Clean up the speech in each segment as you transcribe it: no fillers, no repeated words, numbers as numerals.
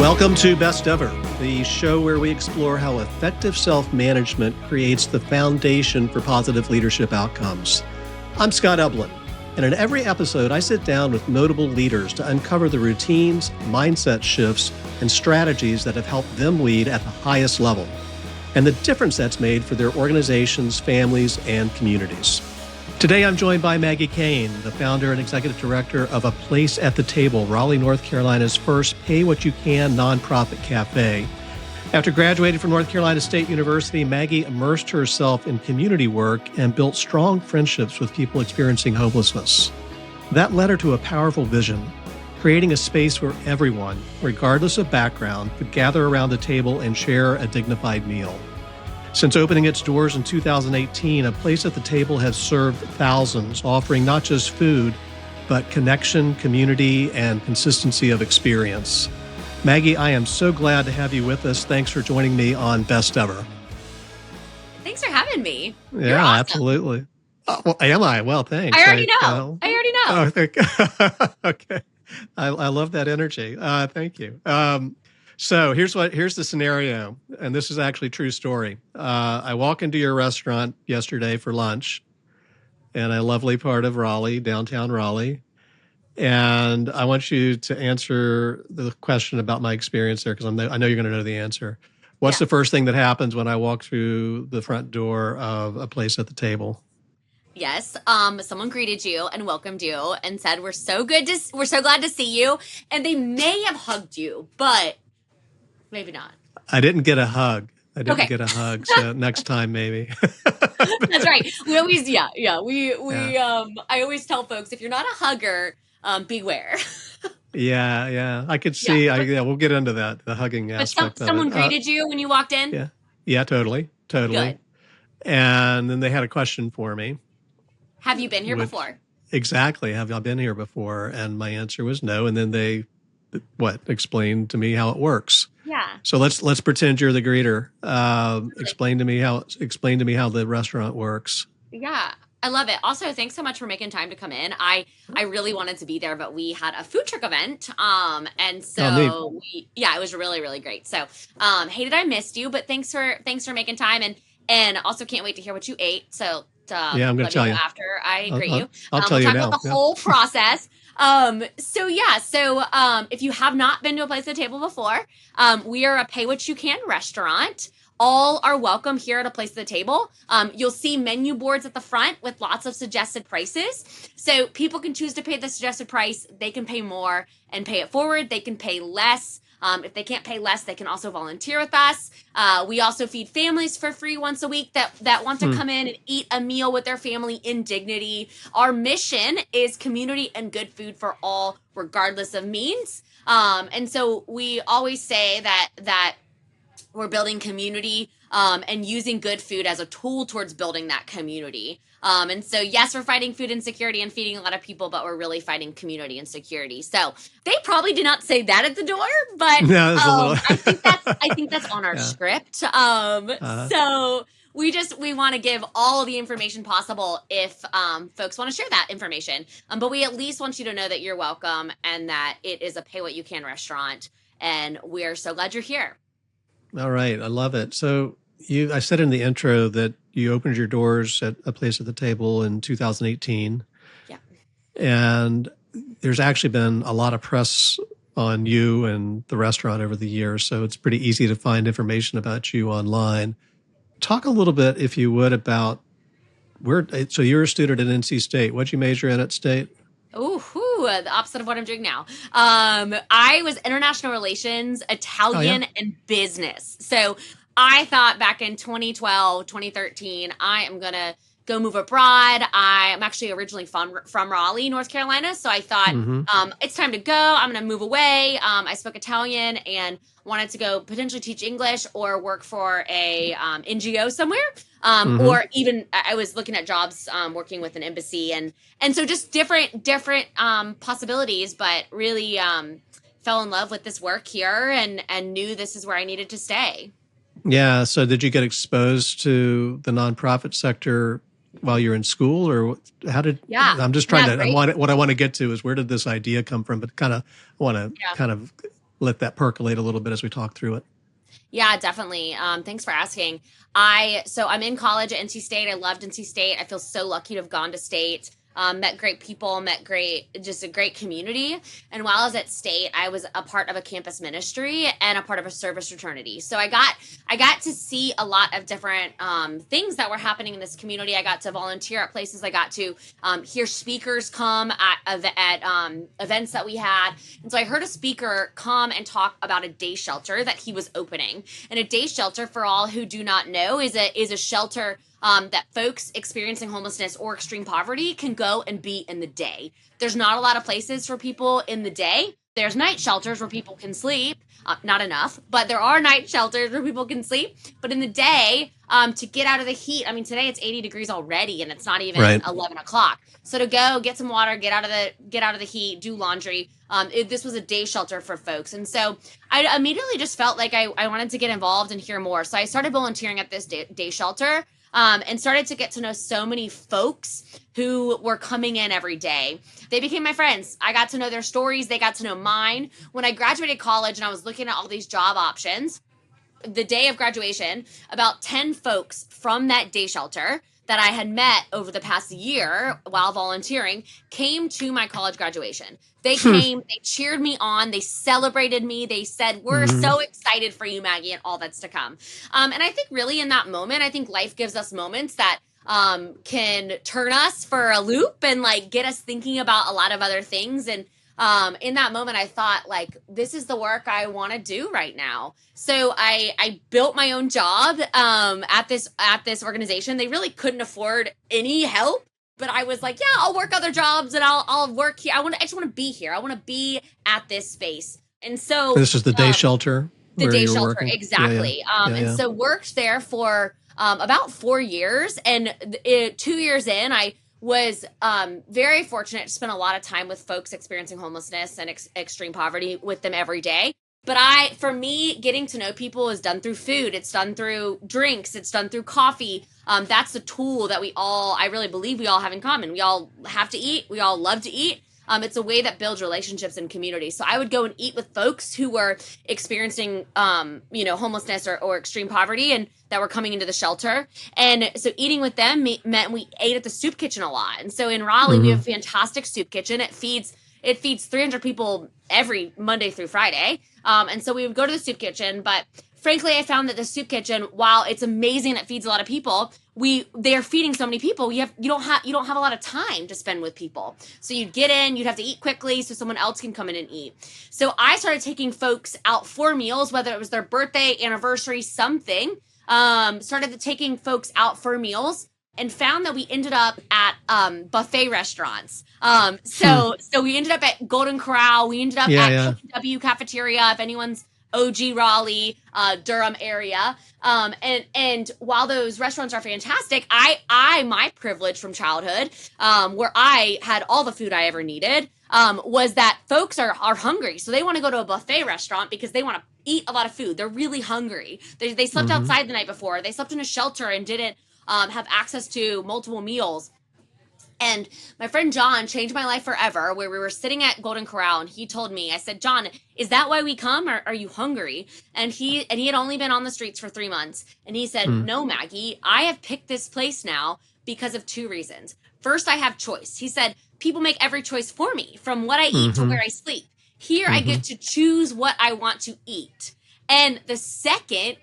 Welcome to Best Ever, the show where we explore how effective self-management creates the foundation for positive leadership outcomes. I'm Scott Eblin, and in every episode, I sit down with notable leaders to uncover the routines, mindset shifts, and strategies that have helped them lead at the highest level, and the difference that's made for their organizations, families, and communities. Today, I'm joined by Maggie Kane, the founder and executive director of A Place at the Table, Raleigh, North Carolina's first pay-what-you-can nonprofit cafe. After graduating from North Carolina State University, Maggie immersed herself in community work and built strong friendships with people experiencing homelessness. That led her to a powerful vision, creating a space where everyone, regardless of background, could gather around a table and share a dignified meal. Since opening its doors in 2018, A Place at the Table has served thousands, offering not just food, but connection, community, and consistency of experience. Maggie, I am so glad to have you with us. Thanks for joining me on Best Ever. Thanks for having me. You're awesome. Absolutely. Oh, well, am I? Well, thanks. I already know. Oh, okay. I love that energy. Thank you. So here's the scenario, and this is actually a true story. I walk into your restaurant yesterday for lunch in a lovely part of Raleigh, downtown Raleigh, and I want you to answer the question about my experience there because I know you're going to know the answer. What's the first thing that happens when I walk through the front door of A Place at the Table? Yes. Someone greeted you and welcomed you and said, we're so glad to see you. And they may have hugged you, but maybe not. I didn't get a hug. So next time maybe. That's right. We always, I always tell folks, if you're not a hugger, beware. Yeah. I could see. We'll get into that, the hugging aspect. But someone greeted you when you walked in? Yeah, totally. Good. And then they had a question for me. Have you been here before? Exactly. Have I been here before? And my answer was no. And then they, explained to me how it works. Yeah. So let's pretend you're the greeter. Explain to me how the restaurant works. Yeah. I love it. Also, thanks so much for making time to come in. I really wanted to be there, but we had a food truck event. And so it was really, really great. So, hated I missed you, but thanks for making time and also can't wait to hear what you ate. So, I'm going to tell you after I greet you. I'll tell you now. We'll talk about the whole process. So if you have not been to A Place at the Table before, we are a pay-what-you-can restaurant. All are welcome here at A Place at the Table. You'll see menu boards at the front with lots of suggested prices. So people can choose to pay the suggested price. They can pay more and pay it forward. They can pay less. If they can't pay less, they can also volunteer with us. We also feed families for free once a week that want to come in and eat a meal with their family in dignity. Our mission is community and good food for all, regardless of means. And so we always say that we're building community and using good food as a tool towards building that community. And so, yes, we're fighting food insecurity and feeding a lot of people, but we're really fighting community and security. So they probably did not say that at the door, but no, I think that's on our script. So we want to give all the information possible if folks want to share that information. But we at least want you to know that you're welcome and that it is a pay-what-you-can restaurant. And we're so glad you're here. All right. I love it. So I said in the intro that you opened your doors at A Place at the Table in 2018. Yeah. And there's actually been a lot of press on you and the restaurant over the years. So it's pretty easy to find information about you online. Talk a little bit, if you would, about so you're a student at NC State. What'd you major in at State? The opposite of what I'm doing now. I was international relations, Italian, and business. So I thought back in 2012, 2013, I am going to go move abroad. I'm actually originally from Raleigh, North Carolina. So I thought, it's time to go. I'm going to move away. I spoke Italian and wanted to go potentially teach English or work for a NGO somewhere. Or even I was looking at jobs working with an embassy and so just different possibilities, but really fell in love with this work here and knew this is where I needed to stay. Yeah. So did you get exposed to the nonprofit sector while you're in school, or how did? I'm just trying to. What I want to get to is where did this idea come from? But I want to kind of let that percolate a little bit as we talk through it. Yeah, definitely. Thanks for asking. So I'm in college at NC State. I loved NC State. I feel so lucky to have gone to State. Met great people, just a great community. And while I was at State, I was a part of a campus ministry and a part of a service fraternity. So I got to see a lot of different things that were happening in this community. I got to volunteer at places. I got to hear speakers come at events that we had. And so I heard a speaker come and talk about a day shelter that he was opening. And a day shelter, for all who do not know, is a shelter that folks experiencing homelessness or extreme poverty can go and be in the day. There's not a lot of places for people in the day. There's night shelters where people can sleep. Not enough, but there are night shelters where people can sleep. But in the day, to get out of the heat, I mean, today it's 80 degrees already and it's not even 11 o'clock. So to go get some water, get out of the heat, do laundry. This was a day shelter for folks. And so I immediately just felt like I wanted to get involved and hear more. So I started volunteering at this day shelter. And started to get to know so many folks who were coming in every day. They became my friends. I got to know their stories. They got to know mine. When I graduated college and I was looking at all these job options, the day of graduation, about 10 folks from that day shelter that I had met over the past year while volunteering came to my college graduation. They came, they cheered me on, they celebrated me, they said, we're so excited for you, Maggie, and all that's to come. And I think really in that moment, I think life gives us moments that can turn us for a loop and like get us thinking about a lot of other things. And in that moment, I thought, like, this is the work I want to do right now. So I built my own job at this organization. They really couldn't afford any help, but I was like, yeah, I'll work other jobs and I'll work here. I just want to be here. I want to be at this space. And so this is the day shelter. The day shelter, working. exactly. And so worked there for about 4 years, and 2 years in, I was very fortunate to spend a lot of time with folks experiencing homelessness and extreme poverty with them every day. But for me, getting to know people is done through food. It's done through drinks. It's done through coffee. That's the tool that I really believe we all have in common. We all have to eat. We all love to eat. It's a way that builds relationships and community. So I would go and eat with folks who were experiencing, homelessness or extreme poverty and that were coming into the shelter. And so eating with them meant we ate at the soup kitchen a lot. And so in Raleigh, we have a fantastic soup kitchen. It feeds 300 people every Monday through Friday. And so we would go to the soup kitchen, but frankly, I found that the soup kitchen, while it's amazing, it feeds a lot of people, they're feeding so many people. You don't have a lot of time to spend with people. So you'd get in, you'd have to eat quickly so someone else can come in and eat. So I started taking folks out for meals, whether it was their birthday, anniversary, something. Started taking folks out for meals and found that we ended up at buffet restaurants. So we ended up at Golden Corral. We ended up at W Cafeteria, if anyone's OG Raleigh, Durham area. And while those restaurants are fantastic, my privilege from childhood, where I had all the food I ever needed, was that folks are hungry. So they want to go to a buffet restaurant because they want to eat a lot of food. They're really hungry. They slept outside the night before. They slept in a shelter and didn't have access to multiple meals. And my friend John changed my life forever, where we were sitting at Golden Corral and he told me, I said, John, is that why we come, or are you hungry? And he had only been on the streets for 3 months. And he said, no, Maggie, I have picked this place now because of 2 reasons. First, I have choice. He said, people make every choice for me, from what I eat to where I sleep. Here, I get to choose what I want to eat. And the second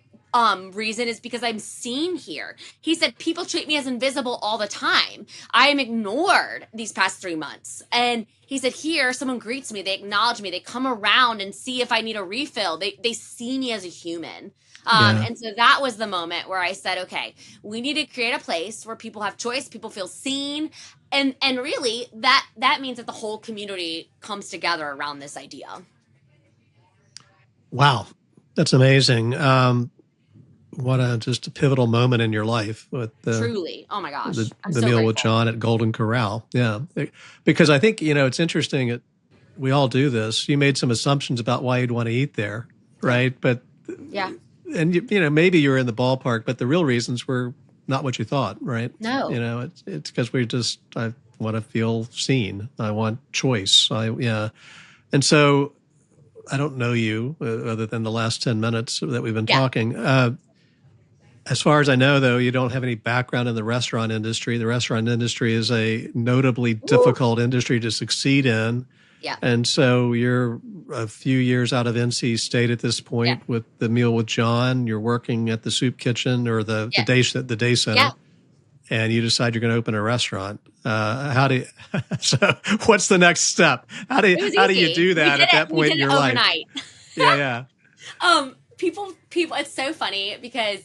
reason is because I'm seen here. He said, people treat me as invisible all the time. I am ignored these past 3 months. And he said, here, someone greets me, they acknowledge me, they come around and see if I need a refill. They see me as a human. And so that was the moment where I said, okay, we need to create a place where people have choice, people feel seen. And really that means that the whole community comes together around this idea. Wow. That's amazing. What just a pivotal moment in your life with truly. Oh my gosh. The so meal grateful. with John at Golden Corral. Yeah. Because I think, it's interesting. We all do this. You made some assumptions about why you'd want to eat there. Right. But yeah. And maybe you're in the ballpark, but the real reasons were not what you thought. Right. No. It's because I want to feel seen. I want choice. And so I don't know you other than the last 10 minutes that we've been Yeah. talking. As far as I know, though, you don't have any background in the restaurant industry. The restaurant industry is a notably Woo. difficult industry to succeed in. Yeah. And so you're a few years out of NC State at this Yeah. point with the Meal with John. You're working at the soup kitchen or the Yeah. day center, Yeah. and you decide you're going to open a restaurant. How do you, so what's the next step? How do It was you easy. do that We did at that it. We point did in it your life? overnight. Yeah. People, it's so funny because,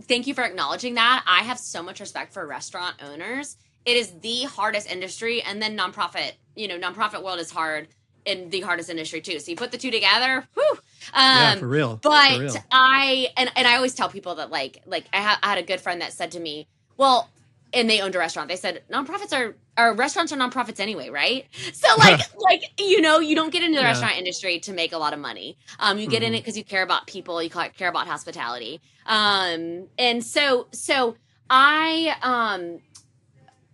thank you for acknowledging that. I have so much respect for restaurant owners. It is the hardest industry, and then nonprofit world is hard in the hardest industry too. So you put the two together, whew. Yeah, for real. But For real. I always tell people that like I had a good friend that said to me, well, and they owned a restaurant. They said restaurants are nonprofits anyway, right? So you don't get into the restaurant industry to make a lot of money. You get in it because you care about people, you care about hospitality. And so I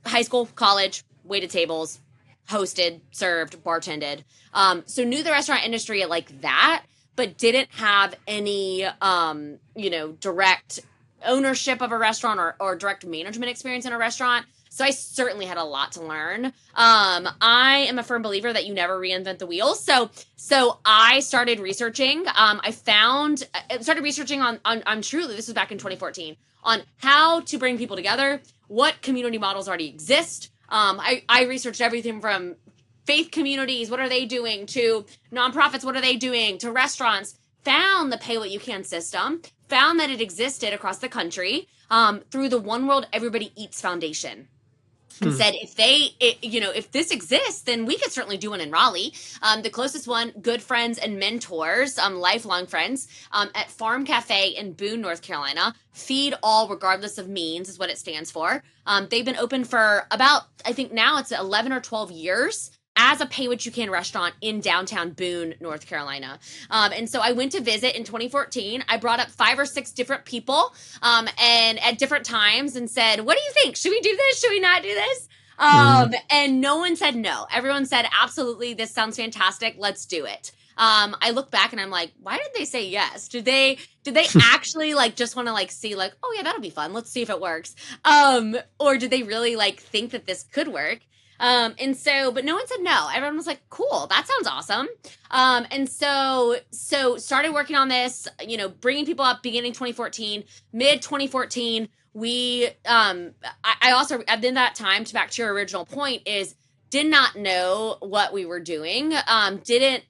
high school, college, waited tables, hosted, served, bartended. So knew the restaurant industry like that, but didn't have any direct ownership of a restaurant or direct management experience in a restaurant. So I certainly had a lot to learn. I am a firm believer that you never reinvent the wheel. So I started researching. I started researching on truly, this was back in 2014, on how to bring people together, what community models already exist. I researched everything from faith communities, what are they doing, to nonprofits, what are they doing, to restaurants, found the pay what you can system, found that it existed across the country through the One World Everybody Eats Foundation. And said, if this exists, then we could certainly do one in Raleigh. The closest one, good friends and mentors, lifelong friends, at Farm Café in Boone, North Carolina. Feed all regardless of means is what it stands for. They've been open for about, I think now it's 11 or 12 years as a pay-what-you-can restaurant in downtown Boone, North Carolina. And so I went to visit in 2014. I brought up 5 or 6 different people and at different times and said, what do you think? Should we do this? Should we not do this? And no one said no. Everyone said, absolutely, this sounds fantastic. Let's do it. I look back and I'm like, why did they say yes? Did they actually just want to see oh yeah, that'll be fun. Let's see if it works. Or did they really think that this could work? But no one said no. Everyone was like, cool, that sounds awesome. And so started working on this, bringing people up beginning 2014, mid 2014. We, I also, at that time, to back to your original point, is did not know what we were doing.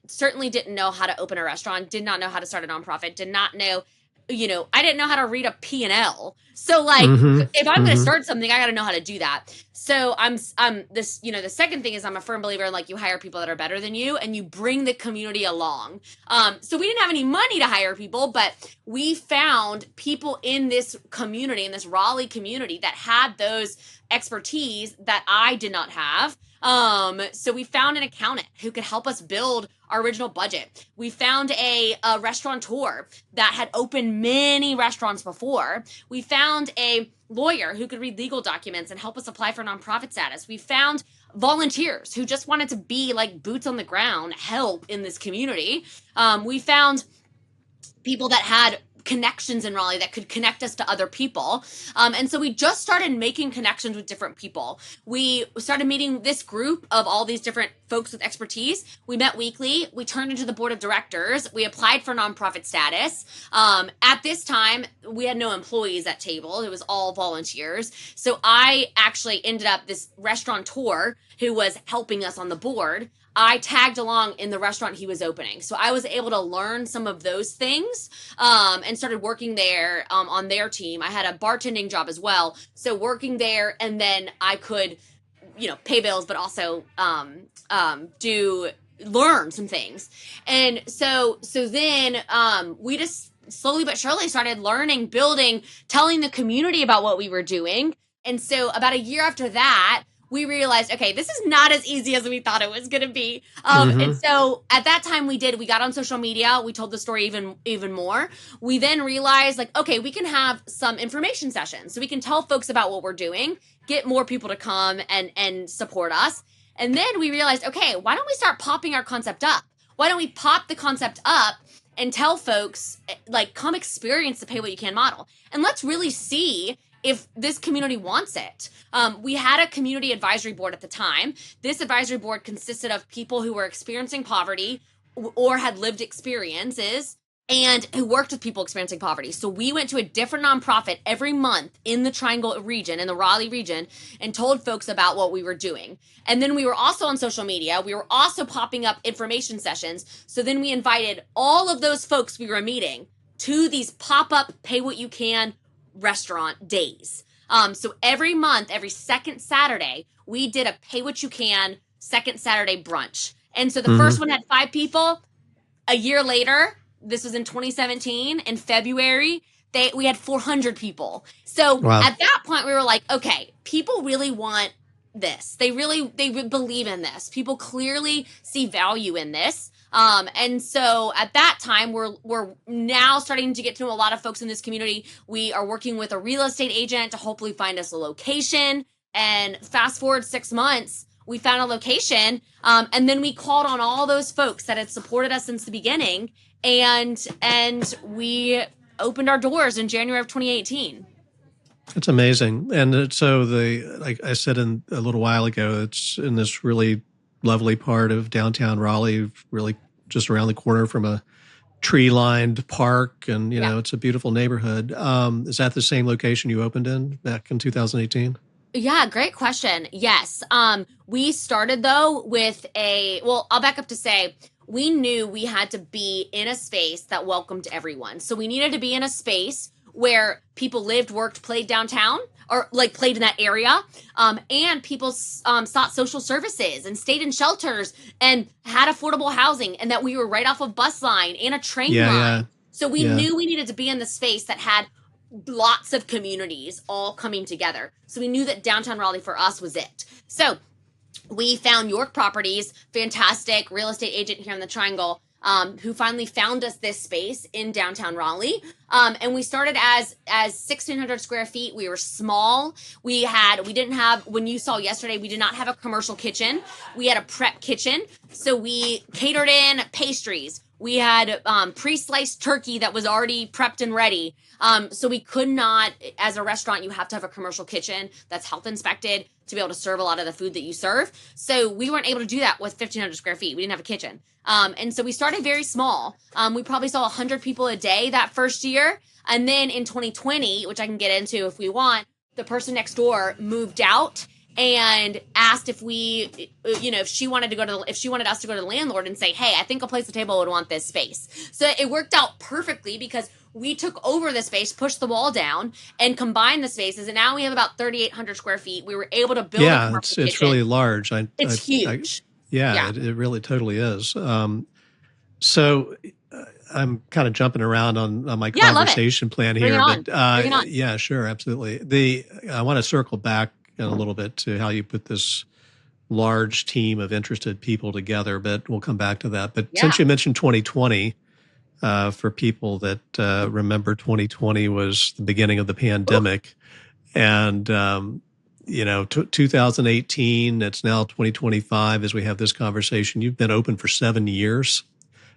Certainly didn't know how to open a restaurant, did not know how to start a nonprofit, did not know, I didn't know how to read a P&L. So if I'm going to start something, I got to know how to do that. So I'm this, the second thing is I'm a firm believer in you hire people that are better than you and you bring the community along. So we didn't have any money to hire people, but we found people in this community, in this Raleigh community, that had those expertise that I did not have. So we found an accountant who could help us build our original budget. We found a restaurateur that had opened many restaurants before. We found a lawyer who could read legal documents and help us apply for nonprofit status. We found volunteers who just wanted to be boots on the ground, help in this community. We found people that had connections in Raleigh that could connect us to other people. And so we just started making connections with different people. We started meeting this group of all these different folks with expertise. We met weekly. We turned into the board of directors. We applied for nonprofit status. At this time, we had no employees at table. It was all volunteers. So I actually ended up this restaurateur who was helping us on the board. I tagged along in the restaurant he was opening. So I was able to learn some of those things and started working there on their team. I had a bartending job as well. So working there, and then I could, pay bills, but also learn some things. And so then we just slowly but surely started learning, building, telling the community about what we were doing. And so about a year after that, we realized, okay, this is not as easy as we thought it was going to be. And so at that time we got on social media. We told the story even more. We then realized okay, we can have some information sessions. So we can tell folks about what we're doing, get more people to come and support us. And then we realized, okay, why don't we start popping our concept up? why don't we pop the concept up and tell folks, like, come experience the pay what you can model, and let's really see if this community wants it. We had a community advisory board at the time. This advisory board consisted of people who were experiencing poverty or had lived experiences and who worked with people experiencing poverty. So we went to a different nonprofit every month in the Triangle region, in the Raleigh region, and told folks about what we were doing. And then we were also on social media. We were also popping up information sessions. So then we invited all of those folks we were meeting to these pop-up pay what you can restaurant days. So every month, every second Saturday, we did a pay what you can second Saturday brunch. And so the first one had 5 people. A year later, this was in 2017, in February, we had 400 people. So at that point, we were like, okay, people really want this. They believe in this. People clearly see value in this. And so at that time, we're now starting to get to know a lot of folks in this community. We are working with a real estate agent to hopefully find us a location. And fast forward 6 months, we found a location. And then we called on all those folks that had supported us since the beginning. And we opened our doors in January of 2018. It's amazing. And so like I said a little while ago, it's in this really lovely part of downtown Raleigh, really just around the corner from a tree-lined park. And, you know, it's a beautiful neighborhood. Is that the same location you opened in back in 2018? Yeah, great question. Yes. We started, though, with I'll back up to say, we knew we had to be in a space that welcomed everyone. So we needed to be in a space where people lived, worked, played downtown, or like played in that area. And people sought social services and stayed in shelters and had affordable housing, and that we were right off a bus line and a train line. Yeah. So we knew we needed to be in the space that had lots of communities all coming together. So we knew that downtown Raleigh for us was it. So we found York Properties, fantastic real estate agent here in the Triangle, who finally found us this space in downtown Raleigh. And we started as 1,600 square feet. We were small. We didn't have, when you saw yesterday, we did not have a commercial kitchen. We had a prep kitchen. So we catered in pastries. We had pre-sliced turkey that was already prepped and ready. So we could not, as a restaurant, you have to have a commercial kitchen that's health inspected to be able to serve a lot of the food that you serve. So we weren't able to do that with 1,500 square feet. We didn't have a kitchen. And so we started very small. We probably saw 100 people a day that first year. And then in 2020, which I can get into if we want, the person next door moved out and asked if if she wanted us to go to the landlord and say, hey, I think a place at the table would want this space. So it worked out perfectly because we took over the space, pushed the wall down, and combined the spaces. And now we have about 3,800 square feet. We were able to build a commercial kitchen. It's really large. It's huge. It really totally is. So I'm kind of jumping around on my conversation plan here. Bring it on. Yeah, sure. Absolutely. I want to circle back a little bit to how you put this large team of interested people together, but we'll come back to that. But since you mentioned 2020, for people that remember, 2020 was the beginning of the pandemic. And, 2018, it's now 2025 as we have this conversation. You've been open for 7 years,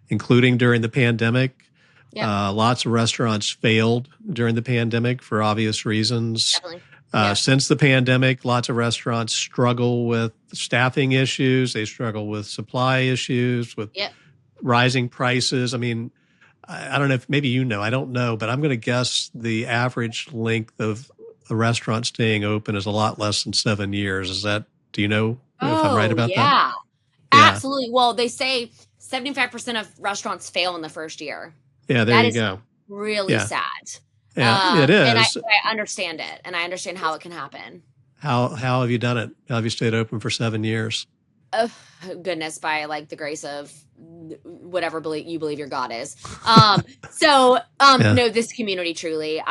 including during the pandemic. Lots of restaurants failed during the pandemic for obvious reasons. Definitely. Since the pandemic, lots of restaurants struggle with staffing issues. They struggle with supply issues, with rising prices. I mean, I don't know if maybe I don't know, but I'm going to guess the average length of a restaurant staying open is a lot less than 7 years. Do you know if I'm right about that? Yeah, absolutely. Well, they say 75% of restaurants fail in the first year. Yeah, there you go. Really sad. Yeah, it is. And I understand it, and I understand how it can happen. How have you done it? How have you stayed open for 7 years? Oh, goodness, by like the grace of whatever you believe your God is. No, this community truly,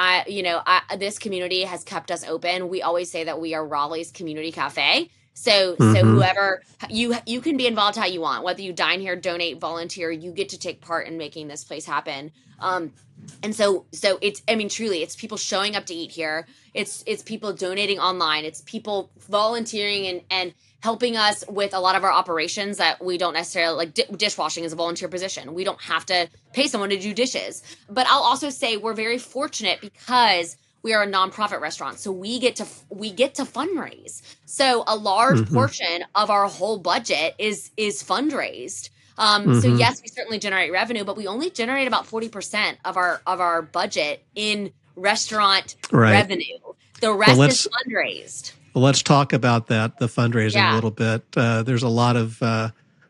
this community has kept us open. We always say that we are Raleigh's community cafe So Mm-hmm. whoever you can be involved how you want, whether you dine here, donate, volunteer, you get to take part in making this place happen. And so it's, I mean, truly, it's people showing up to eat here. It's people donating online. It's people volunteering and helping us with a lot of our operations that we don't necessarily like. Dishwashing is a volunteer position. We don't have to pay someone to do dishes. But I'll also say we're very fortunate because we are a nonprofit restaurant, so we get to fundraise. So a large Mm-hmm. portion of our whole budget is fundraised. So Mm-hmm. yes, we certainly generate revenue, but we only generate about 40% of our budget in restaurant Right. revenue. The rest is fundraised. Well, let's talk about that, the fundraising a little bit. There's a lot of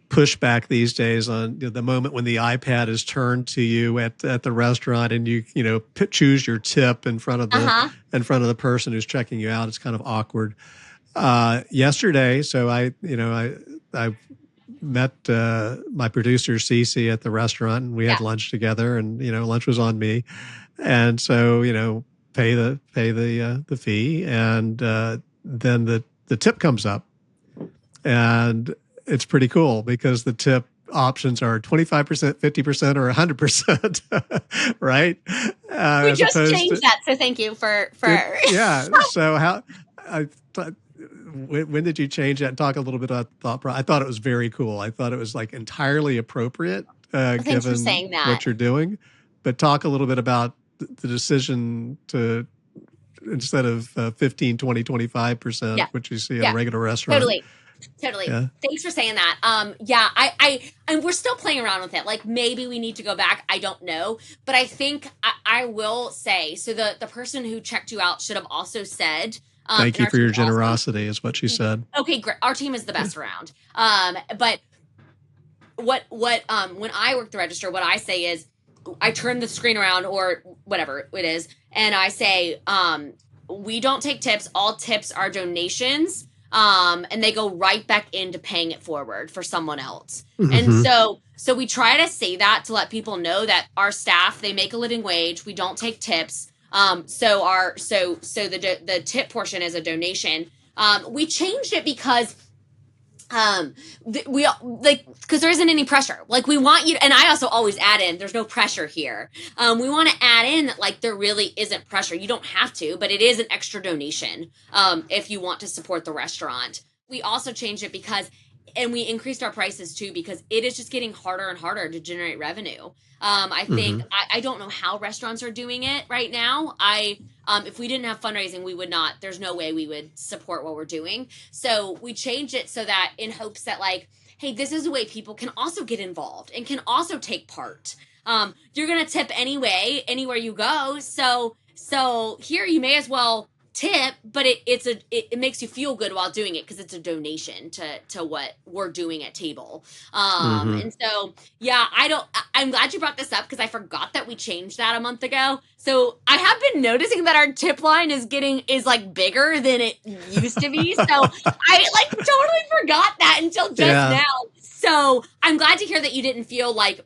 pushback these days on the moment when the iPad is turned to you at the restaurant, and you choose your tip in front of the person who's checking you out. It's kind of awkward. Yesterday, so I met my producer Cece at the restaurant, and we had lunch together, and lunch was on me, and so pay the fee, and then the tip comes up, and it's pretty cool because the tip options are 25%, 50%, or 100%, right? We just changed that, so thank you for. Yeah. So when did you change that? And talk a little bit about thought process. I thought it was very cool. I thought it was like entirely appropriate given what you're doing. But talk a little bit about the decision to, instead of 15, 20, 25%, which you see at a regular restaurant. Totally. Yeah. Thanks for saying that. I and we're still playing around with it. Like maybe we need to go back. I don't know. But I think I will say, so the person who checked you out should have also said, thank you for your generosity is what she said. Okay, great. Our team is the best around. But what when I work the register, what I say is I turn the screen around or whatever it is, and I say, we don't take tips. All tips are donations. And they go right back into paying it forward for someone else. Mm-hmm. And so we try to say that to let people know that our staff, they make a living wage. We don't take tips. So the tip portion is a donation. We changed it because because there isn't any pressure. Like we want you to, and I also always add in, there's no pressure here. We want to add in that like there really isn't pressure. You don't have to, but it is an extra donation if you want to support the restaurant. We also changed it and we increased our prices too, because it is just getting harder and harder to generate revenue. I think, I don't know how restaurants are doing it right now. If we didn't have fundraising, we would not, there's no way we would support what we're doing. So we changed it so that in hopes that like, hey, this is a way people can also get involved and can also take part. You're going to tip anyway, anywhere you go. So here you may as well tip, but it makes you feel good while doing it because it's a donation to what we're doing at table. And so I'm glad you brought this up because I forgot that we changed that a month ago. So I have been noticing that our tip line is like bigger than it used to be. So I like totally forgot that until just now. So I'm glad to hear that you didn't feel like,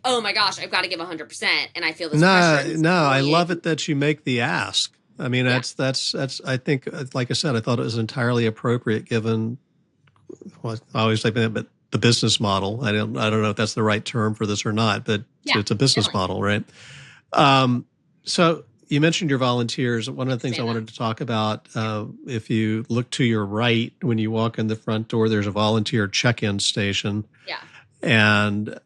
oh my gosh, I've got to give 100% and I feel this pressure. No, I love it that you make the ask. I mean, that's, I think, like I said, I thought it was entirely appropriate given, well, I always say that, but the business model. I don't know if that's the right term for this or not, but it's a business model, right? So you mentioned your volunteers. One of the things I wanted to talk about, if you look to your right, when you walk in the front door, there's a volunteer check-in station. Yeah. And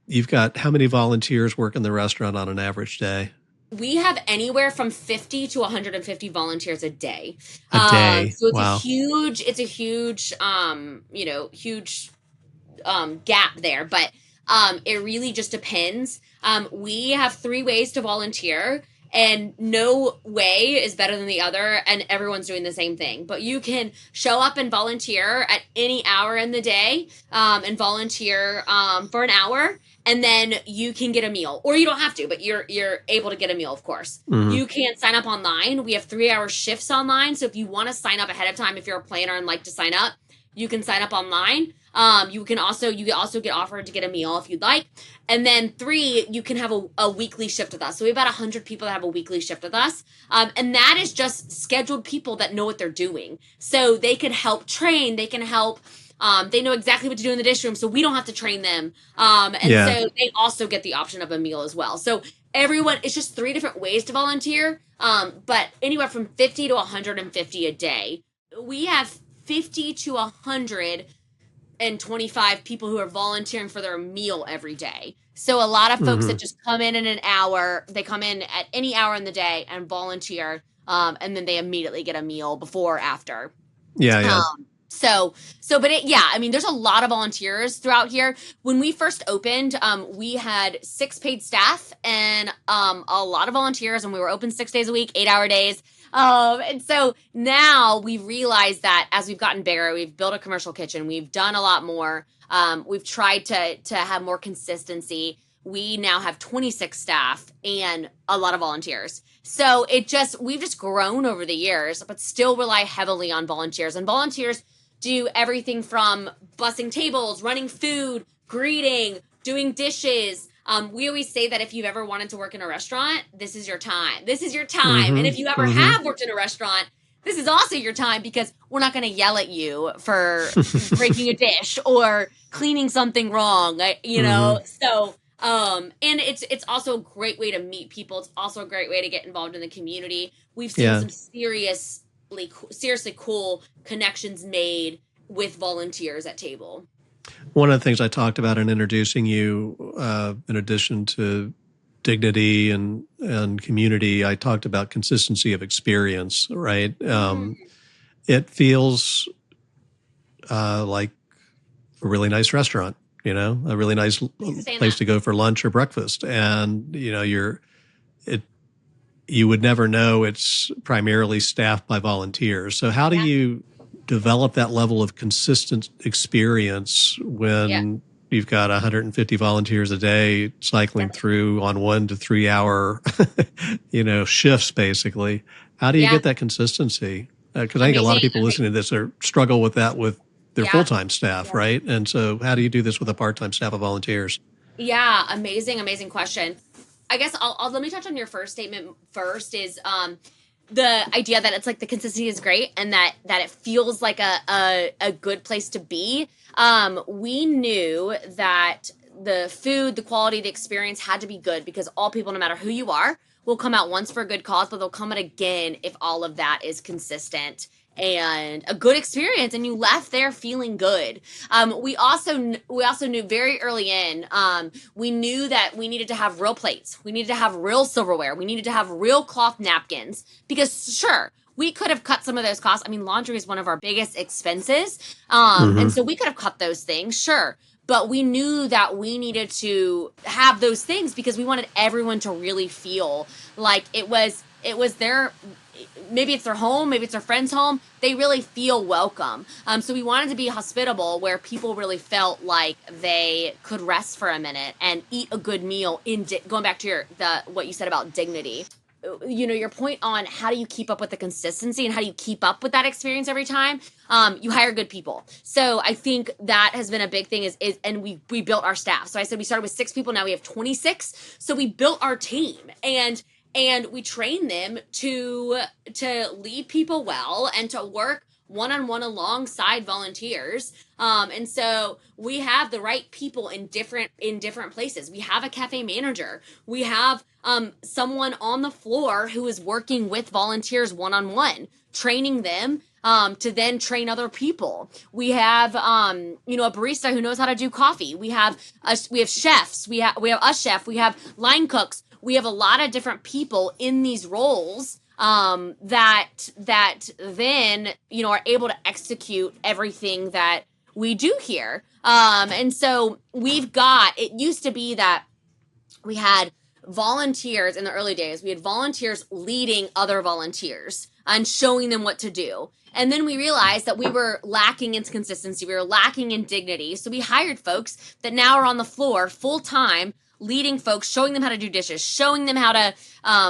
you've got how many volunteers work in the restaurant on an average day? We have anywhere from 50 to 150 volunteers a day. A day. So it's a huge gap there, but it really just depends. We have 3 ways to volunteer, and no way is better than the other, and everyone's doing the same thing. But you can show up and volunteer at any hour in the day, and volunteer for an hour. And then you can get a meal, or you don't have to, but you're able to get a meal, of course. Mm-hmm. You can sign up online. We have 3-hour shifts online. So if you want to sign up ahead of time, if you're a planner and like to sign up, you can sign up online. You can also get offered to get a meal if you'd like. And then 3, you can have a weekly shift with us. So we have about 100 people that have a weekly shift with us. And that is just scheduled people that know what they're doing. So they can help train, they can help. They know exactly what to do in the dish room, so we don't have to train them. So they also get the option of a meal as well. So everyone, it's just 3 different ways to volunteer, but anywhere from 50 to 150 a day. We have 50 to 125 people who are volunteering for their meal every day. So a lot of folks that just come in an hour, they come in at any hour in the day and volunteer, and then they immediately get a meal before or after. Yeah. I mean, there's a lot of volunteers throughout here. When we first opened, we had 6 paid staff and a lot of volunteers, and we were open 6 days a week, 8-hour days. And so now we've realized that as we've gotten bigger, we've built a commercial kitchen, we've done a lot more. We've tried to have more consistency. We now have 26 staff and a lot of volunteers. So we've just grown over the years, but still rely heavily on volunteers. And volunteers do everything from bussing tables, running food, greeting, doing dishes. We always say that if you've ever wanted to work in a restaurant, this is your time. This is your time. And if you ever have worked in a restaurant, this is also your time, because we're not going to yell at you for breaking a dish or cleaning something wrong, you know? So, and it's also a great way to meet people. It's also a great way to get involved in the community. We've seen some seriously cool connections made with volunteers at table. One of the things I talked about in introducing you, in addition to dignity and community, I talked about consistency of experience, right? It feels like a really nice restaurant, a really nice place to go for lunch or breakfast. And, you would never know it's primarily staffed by volunteers. So how do you develop that level of consistent experience when you've got 150 volunteers a day cycling through on 1 to 3 hour, shifts basically? How do you get that consistency? Because I think a lot of people listening to this struggle with that with their full-time staff, right? And so how do you do this with a part-time staff of volunteers? Yeah, amazing question. I guess I'll let me touch on your first statement first is the idea that it's like the consistency is great and that it feels like a good place to be. We knew that the food, the quality, the experience had to be good, because all people, no matter who you are, will come out once for a good cause, but they'll come out again if all of that is consistent and a good experience and you left there feeling good. We also knew very early in, we knew that we needed to have real plates. We needed to have real silverware. We needed to have real cloth napkins, because sure, we could have cut some of those costs. I mean, laundry is one of our biggest expenses. And so we could have cut those things, sure. But we knew that we needed to have those things because we wanted everyone to really feel like it was their, maybe it's their home, maybe it's their friend's home. They really feel welcome. So we wanted to be hospitable where people really felt like they could rest for a minute and eat a good meal going back to what you said about dignity. Your point on how do you keep up with the consistency and how do you keep up with that experience every time? You hire good people. So I think that has been a big thing and we built our staff. So I said we started with 6 people. Now we have 26. So we built our team and we train them to lead people well and to work one-on-one alongside volunteers. And so we have the right people in different places. We have a cafe manager. We have someone on the floor who is working with volunteers one-on-one, training them to then train other people. We have a barista who knows how to do coffee. We have chefs. We have a chef. We have line cooks. We have a lot of different people in these roles that then, are able to execute everything that we do here. And so it used to be that we had volunteers in the early days. We had volunteers leading other volunteers and showing them what to do. And then we realized that we were lacking in consistency. We were lacking in dignity. So we hired folks that now are on the floor full time, leading folks, showing them how to do dishes, showing them how to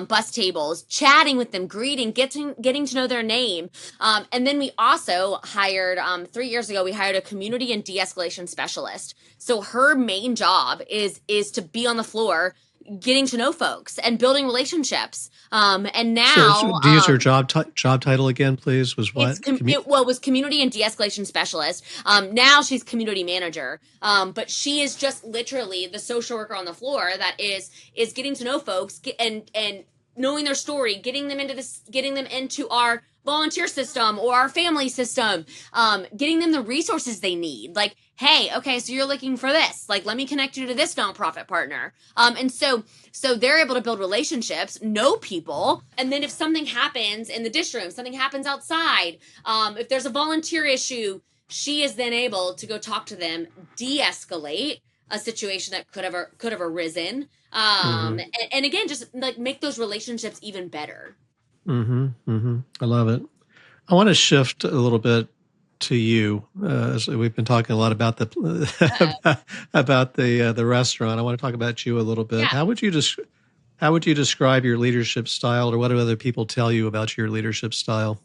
bus tables, chatting with them, greeting, getting to know their name. And then we also hired, 3 years ago, we hired a community and de-escalation specialist. So her main job is to be on the floor, getting to know folks and building relationships. And now, So do you use her job title again, please? Was what? It was community and de-escalation specialist. Now she's community manager. But she is just literally the social worker on the floor that is getting to know folks and knowing their story, getting them into our volunteer system or our family system, getting them the resources they need. Like, hey, okay, so you're looking for this. Like, let me connect you to this nonprofit partner. And so they're able to build relationships, know people, and then if something happens in the dish room, something happens outside, if there's a volunteer issue, she is then able to go talk to them, de-escalate a situation that could have arisen, and again, just like make those relationships even better. I love it. I want to shift a little bit to you. As we've been talking a lot about the the restaurant. I want to talk about you a little bit. Yeah. How would you describe your leadership style, or what do other people tell you about your leadership style?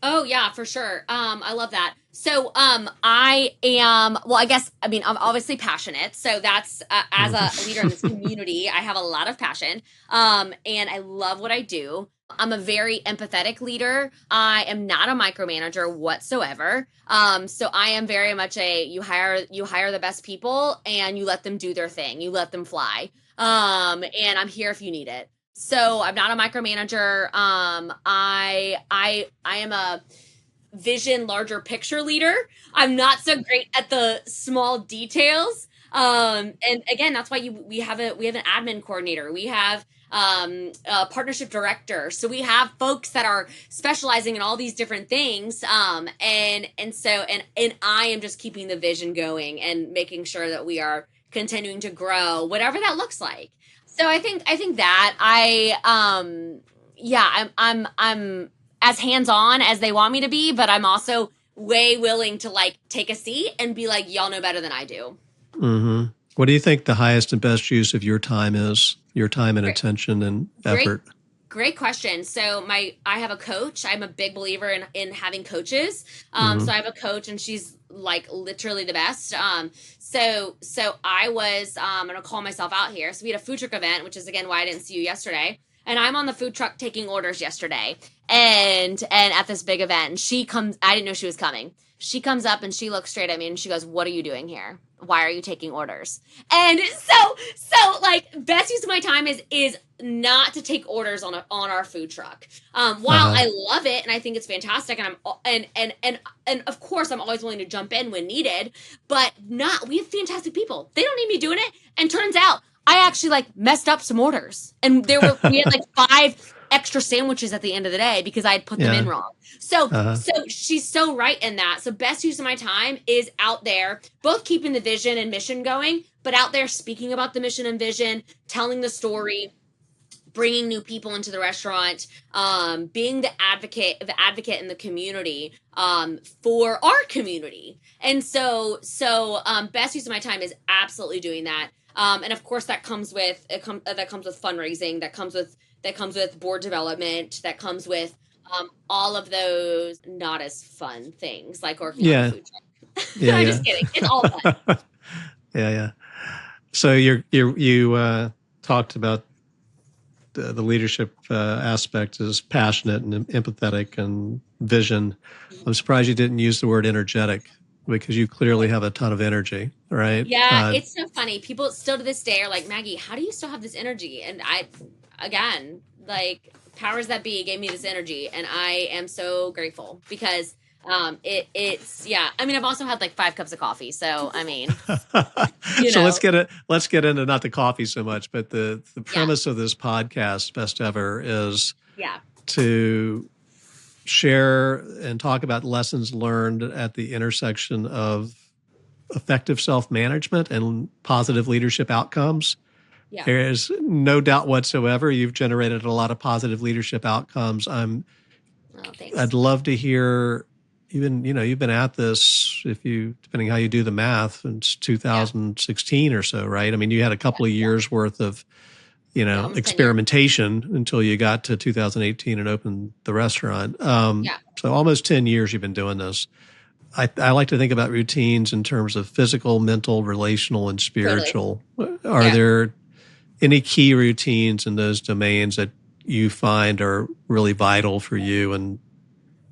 Oh yeah, for sure. I love that. So, I am, well, I'm obviously passionate. So that's, as a leader in this community, I have a lot of passion. And I love what I do. I'm a very empathetic leader. I am not a micromanager whatsoever. So I am very much you hire the best people and you let them do their thing. You let them fly. And I'm here if you need it. So I'm not a micromanager. I am a vision, larger picture leader. I'm not so great at the small details. And again, that's why we have an admin coordinator. We have a partnership director. So we have folks that are specializing in all these different things. And I am just keeping the vision going and making sure that we are continuing to grow, whatever that looks like. So I think that I'm as hands-on as they want me to be, but I'm also way willing to like take a seat and be like, y'all know better than I do. Mm-hmm. What do you think the highest and best use of your time is? Your time and attention and effort? Great question. So I have a coach. I'm a big believer in having coaches. So I have a coach and she's like literally the best. So I was, I'm going to call myself out here. So we had a food truck event, which is again why I didn't see you yesterday. And I'm on the food truck taking orders yesterday and at this big event, and she comes, I didn't know she was coming. She comes up and she looks straight at me and she goes, "What are you doing here? Why are you taking orders?" And so like best use of my time is not to take orders on our food truck. While I love it and I think it's fantastic, and of course I'm always willing to jump in when needed, but we have fantastic people. They don't need me doing it. And turns out I actually like messed up some orders, and we had like 5 extra sandwiches at the end of the day because I had put them in wrong. So she's so right in that. So best use of my time is out there, both keeping the vision and mission going, but out there speaking about the mission and vision, telling the story, bringing new people into the restaurant, being the advocate in the community, for our community. And so best use of my time is absolutely doing that. And of course that comes with fundraising, that comes with board development, that comes with all of those not as fun things like working on a food truck. Yeah, I'm just kidding. It's all fun. Yeah. So you talked about the leadership aspect is passionate and empathetic and vision. I'm surprised you didn't use the word energetic, because you clearly have a ton of energy, right? Yeah, it's so funny. People still to this day are like, "Maggie, how do you still have this energy?" And again, like, powers that be gave me this energy, and I am so grateful because it's yeah. I mean, I've also had like 5 cups of coffee, so I mean, So let's get into not the coffee so much, but the premise of this podcast, Best Ever, is to share and talk about lessons learned at the intersection of effective self-management and positive leadership outcomes. Yeah. There is no doubt whatsoever you've generated a lot of positive leadership outcomes. Thanks. I'd love to hear you've been at this, depending how you do the math, since 2016 or so, right? I mean, you had a couple of years worth of, experimentation until you got to 2018 and opened the restaurant. So almost 10 years you've been doing this. I like to think about routines in terms of physical, mental, relational, and spiritual. Totally. Are there any key routines in those domains that you find are really vital for you and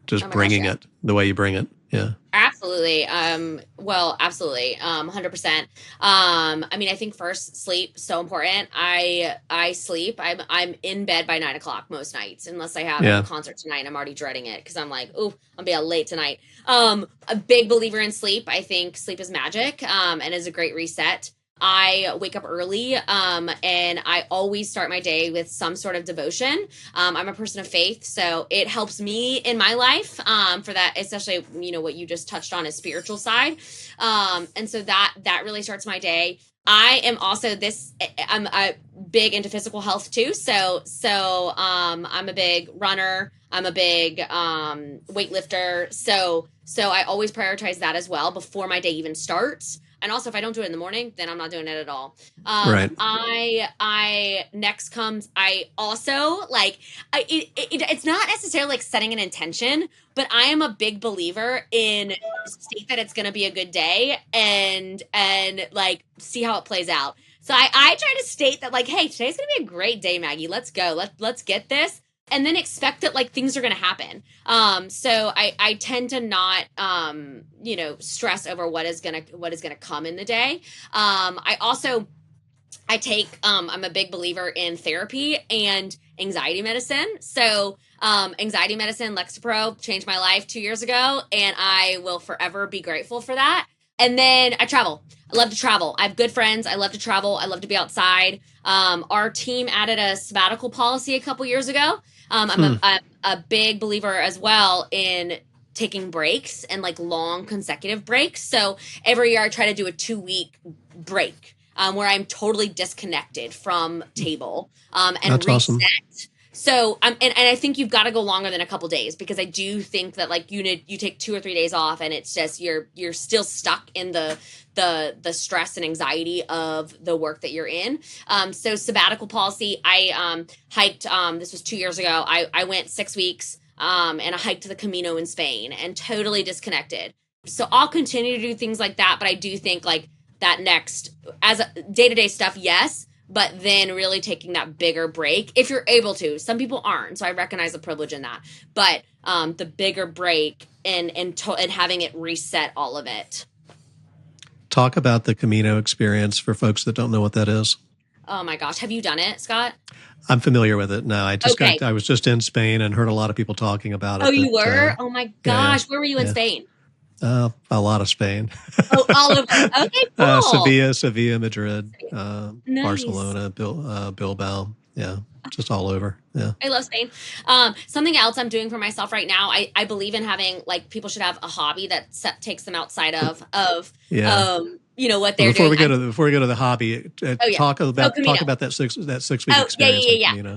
just bringing it the way you bring it? Yeah. Absolutely. Absolutely. 100%. I mean, I think first, sleep, so important. I sleep. I'm in bed by 9:00 most nights, unless I have a concert tonight. I'm already dreading it because I'm like, ooh, I'll be out late tonight. A big believer in sleep. I think sleep is magic, and is a great reset. I wake up early, and I always start my day with some sort of devotion. I'm a person of faith, so it helps me in my life, for that, especially, what you just touched on is spiritual side. And so that really starts my day. I am also I'm big into physical health too. So, I'm a big runner. I'm a big, weightlifter. So I always prioritize that as well before my day even starts. And also, if I don't do it in the morning, then I'm not doing it at all. Right. I also it's not necessarily like setting an intention, but I am a big believer in state that it's going to be a good day and like see how it plays out. So I try to state that like, hey, today's going to be a great day, Maggie. Let's go. Let's get this. And then expect that like things are going to happen. So I tend to not, stress over what is going to come in the day. I'm a big believer in therapy and anxiety medicine. So, anxiety medicine, Lexapro, changed my life 2 years ago, and I will forever be grateful for that. And then I travel. I love to travel. I have good friends. I love to travel. I love to be outside. Our team added a sabbatical policy a couple years ago. I'm a big believer as well in taking breaks and like long consecutive breaks. So every year I try to do a 2-week break where I'm totally disconnected from table and That's reset. Awesome. So and I think you've got to go longer than a couple days, because I do think that like you take 2 or 3 days off and it's just you're still stuck in the stress and anxiety of the work that you're in. So sabbatical policy, I hiked, this was 2 years ago. I went 6 weeks and I hiked the Camino in Spain and totally disconnected. So I'll continue to do things like that, but I do think like that next, as a day-to-day stuff, yes, but then really taking that bigger break if you're able to. Some people aren't, so I recognize the privilege in that. But the bigger break and having it reset all of it. Talk about the Camino experience for folks that don't know what that is. Oh my gosh, have you done it, Scott? I'm familiar with it. No, I was just in Spain and heard a lot of people talking about it. Oh, you were? Oh my gosh, where were you in Spain? A lot of Spain. Oh, all over. Okay, cool. Sevilla, Madrid, Nice. Barcelona, Bilbao. Yeah, just all over. Yeah. I love Spain. Something else I'm doing for myself right now, I believe in having, like, people should have a hobby that takes them outside of what they're doing. Before we go to the hobby, talk about that 6 week experience. Yeah.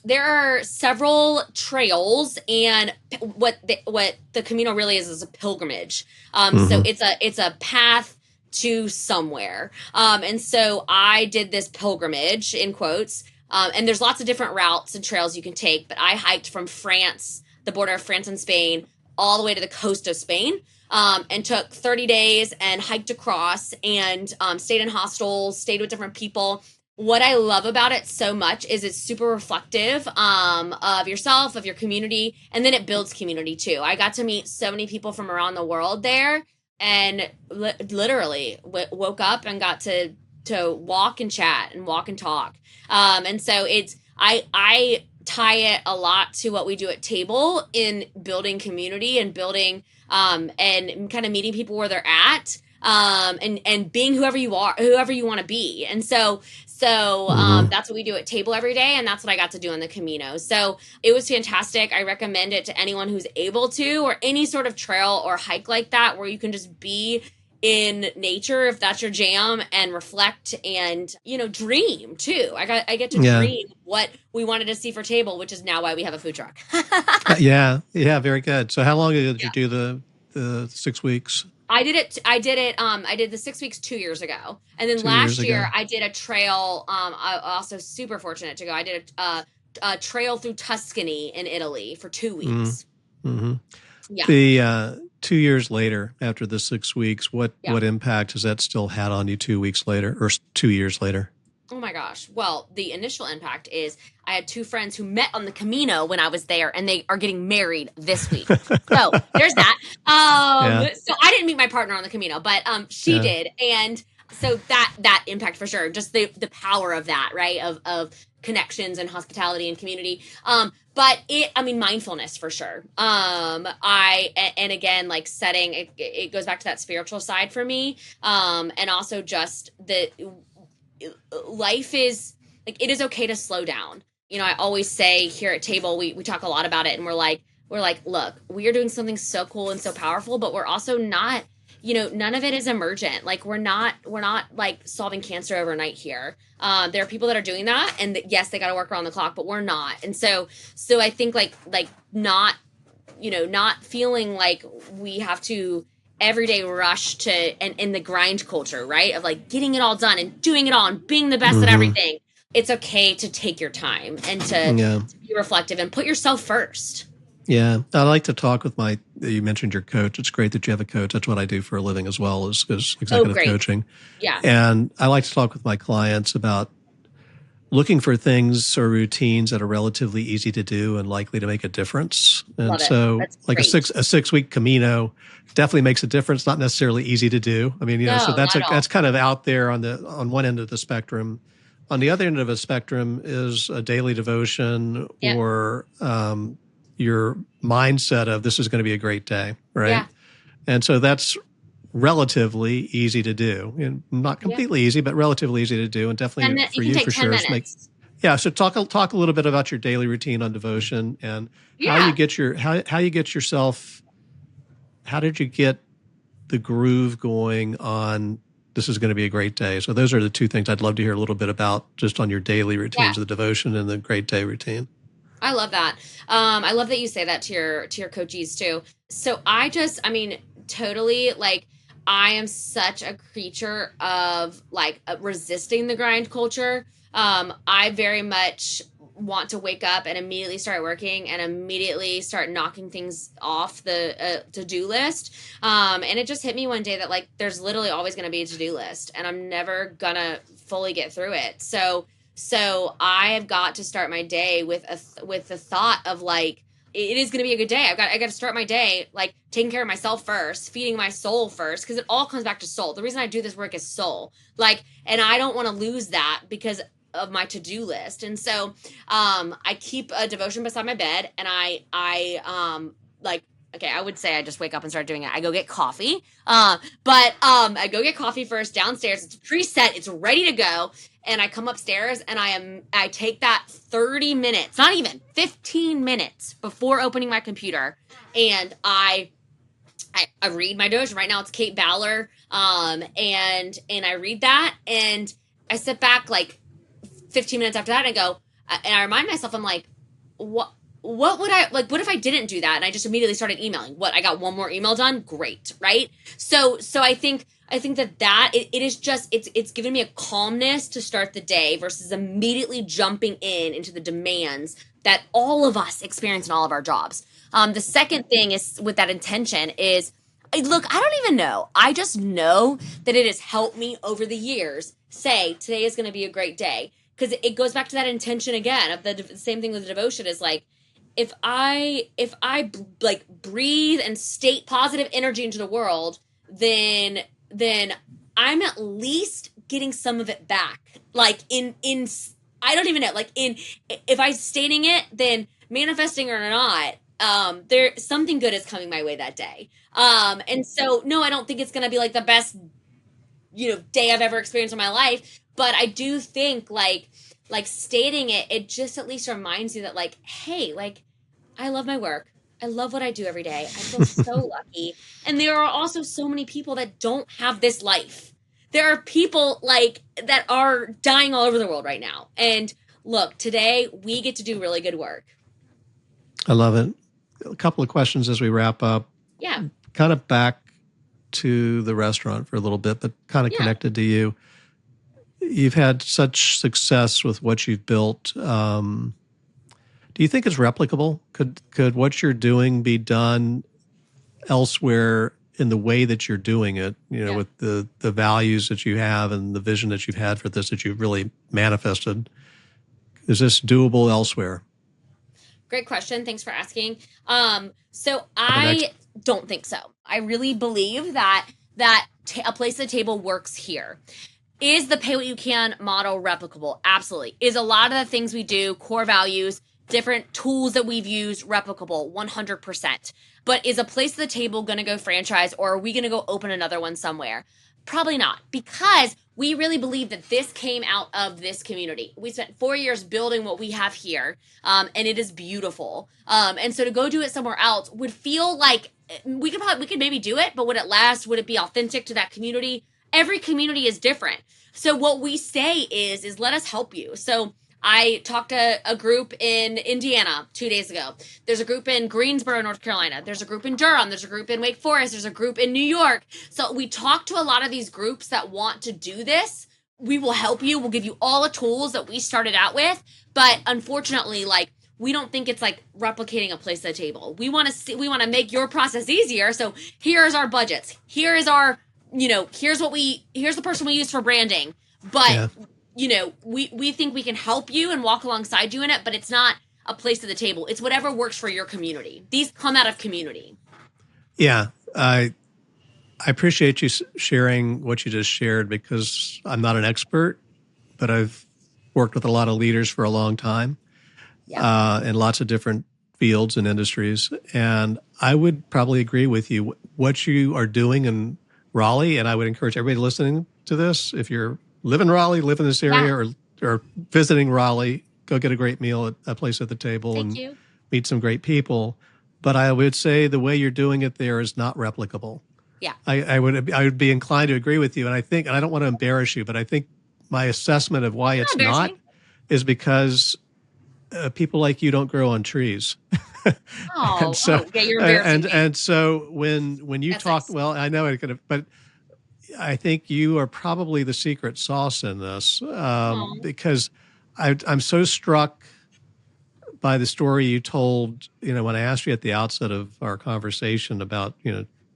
There are several trails, and what the Camino really is a pilgrimage. So it's a path to somewhere. And so I did this pilgrimage in quotes. And there's lots of different routes and trails you can take, but I hiked from France, the border of France and Spain, all the way to the coast of Spain. And took 30 days and hiked across and stayed in hostels, stayed with different people. What I love about it so much is it's super reflective of yourself, of your community, and then it builds community too. I got to meet so many people from around the world there, and literally woke up and got to walk and chat and walk and talk. And so I tie it a lot to what we do at Table in building community and building and kind of meeting people where they're at, and being whoever you want to be. And so that's what we do at Table every day. And that's what I got to do on the Camino. So it was fantastic. I recommend it to anyone who's able to, or any sort of trail or hike like that, where you can just be in nature if that's your jam, and reflect and, dream too. I get to dream what we wanted to see for table, which is now why we have a food truck. Yeah, very good. So how long ago did you do the 6 weeks? I did it. I did the 6 weeks 2 years ago, and then 2 years last year ago. I did a trail. I also super fortunate to go. I did a trail through Tuscany in Italy for 2 weeks. Mm-hmm. Yeah. The 2 years later, after the 6 weeks, what Yeah. impact has that still had on you 2 weeks later, or 2 years later? Oh my gosh. Well, the initial impact is I had two friends who met on the Camino when I was there, and they are getting married this week. So there's that. So I didn't meet my partner on the Camino, but she did. And so that impact for sure. Just the power of that, right? Of connections and hospitality and community. But mindfulness for sure. And again, like setting, it goes back to that spiritual side for me. And also just life is like, it is okay to slow down. I always say here at table, we talk a lot about it, and we're like, look, we are doing something so cool and so powerful, but we're also not, none of it is emergent. Like we're not like solving cancer overnight here. There are people that are doing that, and yes, they got to work around the clock, but we're not. And so I think like not, not feeling like we have to everyday rush to, and in the grind culture, right? Of like getting it all done and doing it all and being the best at everything. It's okay to take your time and to be reflective and put yourself first. Yeah. I like to talk with you mentioned your coach. It's great that you have a coach. That's what I do for a living as well, is executive coaching. Yeah. And I like to talk with my clients about looking for things or routines that are relatively easy to do and likely to make a difference. And Love it. so That's like great. a 6-week Camino definitely makes a difference, not necessarily easy to do. I mean, so that's kind of out there on one end of the spectrum. On the other end of the spectrum is a daily devotion or your mindset of this is going to be a great day, right? Yeah. And so that's relatively easy to do, and not completely easy, but relatively easy to do, and definitely for you for sure. So talk a little bit about your daily routine on devotion and how you get yourself. How did you get the groove going on? This is going to be a great day. So those are the two things I'd love to hear a little bit about, just on your daily routines of the devotion and the great day routine. I love that. I love that you say that to your coachees too. So totally, like, I am such a creature of like resisting the grind culture. I very much want to wake up and immediately start working and immediately start knocking things off the to-do list. And it just hit me one day that like there's literally always going to be a to-do list, and I'm never gonna fully get through it. So I have got to start my day with the thought of like, it is going to be a good day. I got to start my day like taking care of myself first, feeding my soul first, because it all comes back to soul. The reason I do this work is soul. Like, and I don't want to lose that because of my to-do list. And so I keep a devotion beside my bed, and I would say I just wake up and start doing it. I go get coffee. But I go get coffee first downstairs. It's preset. It's ready to go. And I come upstairs and I take that 30 minutes, not even 15 minutes before opening my computer. And I read my devotion. Right now it's Kate Ballard. And I read that, and I sit back like 15 minutes after that and I go, and I remind myself, I'm like, what would I like? What if I didn't do that? And I just immediately started emailing. What, I got one more email done? Great. Right. So I think that it is just, it's given me a calmness to start the day versus immediately jumping into the demands that all of us experience in all of our jobs. The second thing is with that intention is, look, I don't even know. I just know that it has helped me over the years say today is going to be a great day. Because it goes back to that intention again of the same thing with the devotion is like, if I like breathe and state positive energy into the world, then I'm at least getting some of it back. Like in I don't even know, like if I'm stating it, then manifesting or not, there something good is coming my way that day. And so no, I don't think it's gonna be like the best, day I've ever experienced in my life. But I do think like stating it just at least reminds you that like, hey, like, I love my work. I love what I do every day. I feel so lucky. And there are also so many people that don't have this life. There are people like that are dying all over the world right now. And look, today we get to do really good work. I love it. A couple of questions as we wrap up. Yeah. Kind of back to the restaurant for a little bit, but kind of connected to you. You've had such success with what you've built. Do you think it's replicable? Could what you're doing be done elsewhere in the way that you're doing it, with the values that you have and the vision that you've had for this that you've really manifested? Is this doable elsewhere? Great question. Thanks for asking. So I don't think so. I really believe that a place at the table works here. Is the pay what you can model replicable? Absolutely. Is a lot of the things we do, core values, different tools that we've used, replicable? 100%. But is a place at the table going to go franchise, or are we going to go open another one somewhere? Probably not, because we really believe that this came out of this community. We spent 4 years building what we have here, and it is beautiful. And so to go do it somewhere else would feel like we could maybe do it, but would it last? Would it be authentic to that community? Every community is different. So what we say is let us help you. So I talked to a group in Indiana 2 days ago. There's a group in Greensboro, North Carolina. There's a group in Durham. There's a group in Wake Forest. There's a group in New York. So we talk to a lot of these groups that want to do this. We will help you. We'll give you all the tools that we started out with. But unfortunately, we don't think it's like replicating a place at the table. We want to make your process easier. So here's our budgets. Here is our, here's the person we use for branding. But we think we can help you and walk alongside you in it, but it's not a place at the table. It's whatever works for your community. These come out of community. Yeah. I appreciate you sharing what you just shared, because I'm not an expert, but I've worked with a lot of leaders for a long time in lots of different fields and industries. And I would probably agree with you. What you are doing in Raleigh, and I would encourage everybody listening to this, if you're live in Raleigh, live in this area, or visiting Raleigh, go get a great meal at a place at the table meet some great people. But I would say the way you're doing it there is not replicable. Yeah. I would be inclined to agree with you. And I don't want to embarrass you, but I think my assessment of why it's not is because people like you don't grow on trees. You're embarrassing me. And so when you talk, well, I know it could have, but I think you are probably the secret sauce in this, because I'm so struck by the story you told, when I asked you at the outset of our conversation about,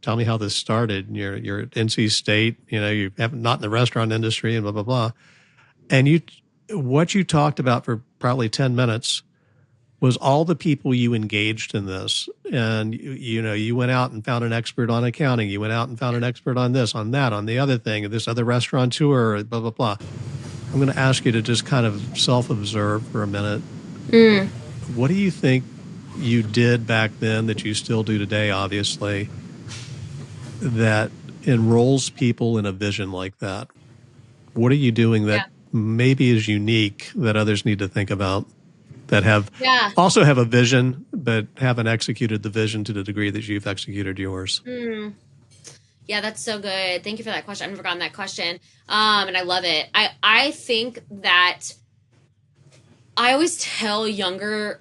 tell me how this started. You're at NC State, you have not in the restaurant industry and blah, blah, blah. And what you talked about for probably 10 minutes was all the people you engaged in this. And, you went out and found an expert on accounting. You went out and found an expert on this, on that, on the other thing, this other restaurateur, blah, blah, blah. I'm going to ask you to just kind of self-observe for a minute. What do you think you did back then that you still do today, obviously, that enrolls people in a vision like that? What are you doing that maybe is unique that others need to think about? That also have a vision, but haven't executed the vision to the degree that you've executed yours. Yeah, that's so good. Thank you for that question. I've never gotten that question. And I love it. I think that I always tell younger,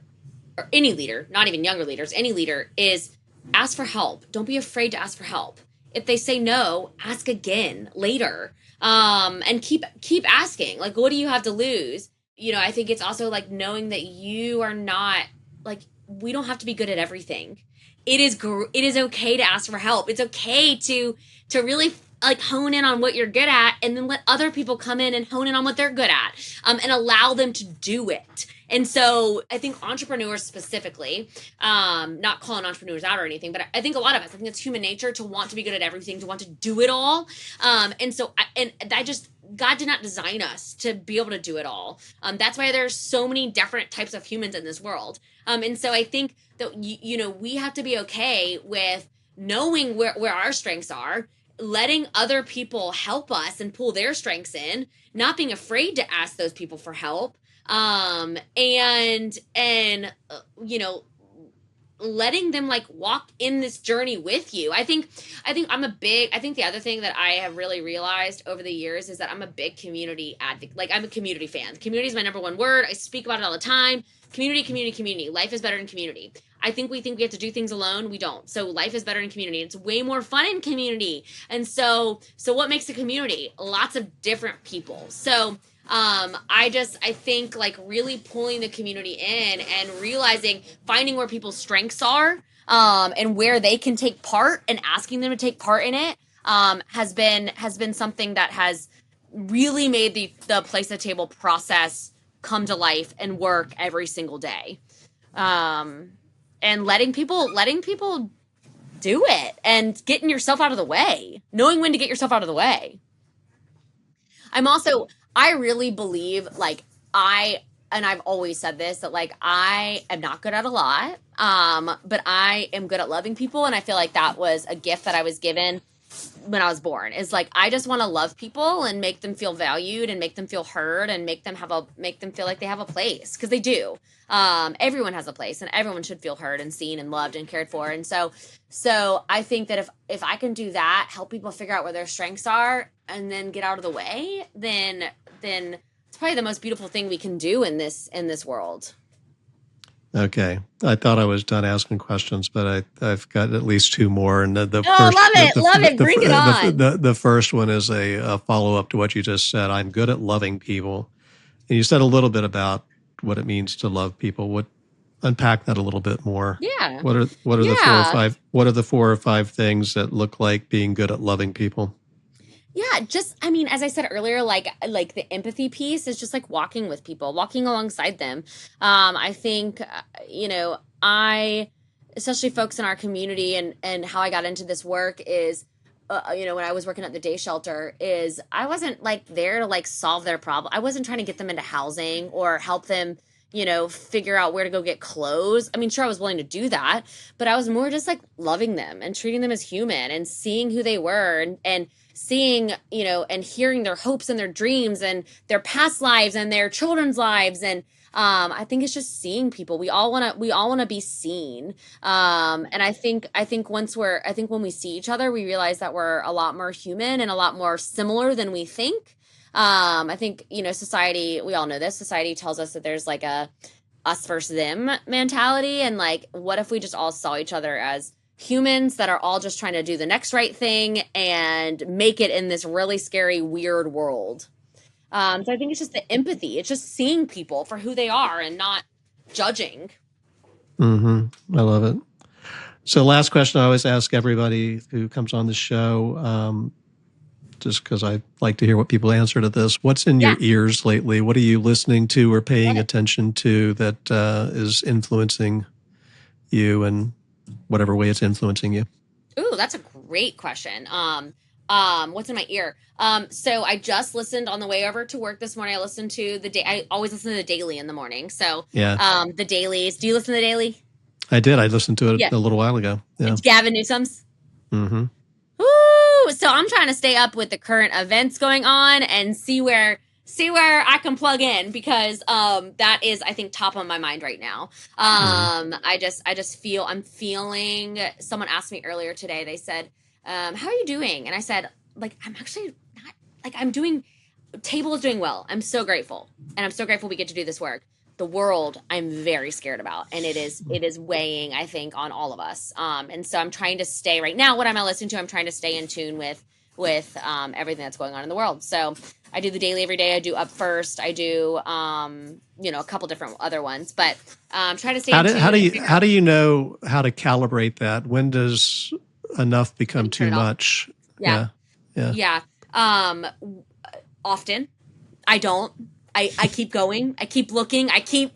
or any leader, not even younger leaders, any leader, is ask for help. Don't be afraid to ask for help. If they say no, ask again later. And keep asking. What do you have to lose? I think it's also knowing that you are not we don't have to be good at everything. It is okay to ask for help. It's okay to really hone in on what you're good at, and then let other people come in and hone in on what they're good at, and allow them to do it. And so I think entrepreneurs specifically, not calling entrepreneurs out or anything, but I think a lot of us, I think it's human nature to want to be good at everything, to want to do it all. God did not design us to be able to do it all. That's why there's so many different types of humans in this world. And so I think that, we have to be okay with knowing where our strengths are, letting other people help us and pull their strengths in, not being afraid to ask those people for help. letting them like walk in this journey with you. I think the other thing that I have really realized over the years is that I'm a big community advocate. Like, I'm a community fan. Community is my number one word. I speak about it all the time. Community, community, community. Life is better in community. I think we have to do things alone. We don't. So life is better in community. It's way more fun in community. And so what makes a community? Lots of different people. So I think like really pulling the community in and realizing, finding where people's strengths are, and where they can take part, and asking them to take part in it, has been something that has really made the place at the table process come to life and work every single day. And letting people do it, and getting yourself out of the way, knowing when to get yourself out of the way. I really believe, like, and I've always said this, that like, I am not good at a lot, but I am good at loving people. And I feel like that was a gift that I was given when I was born, is like, I just want to love people and make them feel valued and make them feel heard and make them feel like they have a place, because they do. Everyone has a place, and everyone should feel heard and seen and loved and cared for. And so I think that if I can do that, help people figure out where their strengths are, and then get out of the way, then it's probably the most beautiful thing we can do in this world. Okay. I thought I was done asking questions, but I've got at least two more. And the first, love it. Bring it on. The first one is a follow-up to what you just said. I'm good at loving people. And you said a little bit about what it means to love people. Unpack that a little bit more. Yeah. What are the 4 or 5 things that look like being good at loving people? Yeah, as I said earlier, like the empathy piece is just like walking with people, walking alongside them. I think, especially folks in our community, and how I got into this work is, when I was working at the day shelter, is I wasn't like there to like solve their problem. I wasn't trying to get them into housing or help them, figure out where to go get clothes. I mean, sure, I was willing to do that, but I was more just like loving them and treating them as human and seeing who they were, and seeing, and hearing their hopes and their dreams and their past lives and their children's lives. And I think it's just seeing people. We all want to be seen. And I think when we see each other, we realize that we're a lot more human and a lot more similar than we think. I think, society, we all know this, society tells us that there's like a us versus them mentality. And like, what if we just all saw each other as humans that are all just trying to do the next right thing and make it in this really scary, weird world. So I think it's just the empathy. It's just seeing people for who they are and not judging. Mm-hmm. I love it. So last question I always ask everybody who comes on the show, just because I like to hear what people answer to this. What's in your ears lately? What are you listening to or paying attention to that is influencing you, and whatever way it's influencing you? Ooh, that's a great question. What's in my ear? So I just listened on the way over to work this morning. I listened to I always listen to the Daily in the morning. So, the Dailies. Do you listen to the Daily? I did. I listened to it a little while ago. Yeah. It's Gavin Newsom's. Mm-hmm. Woo! So I'm trying to stay up with the current events going on and see where I can plug in, because that is, I think, top of my mind right now. I'm feeling, someone asked me earlier today, they said, how are you doing? And I said, like, I'm actually not, like, table is doing well. I'm so grateful. And I'm so grateful we get to do this work. The world, I'm very scared about. And it is weighing, I think, on all of us. And so I'm trying to stay right now, what am I listening to? I'm trying to stay in tune with everything that's going on in the world. So I do the Daily every day. I do Up First. I do, a couple different other ones, but I'm trying to stay in tune. How do you know how to calibrate that? When does enough become too much? Yeah. Often. I don't. I keep going. I keep looking. I keep.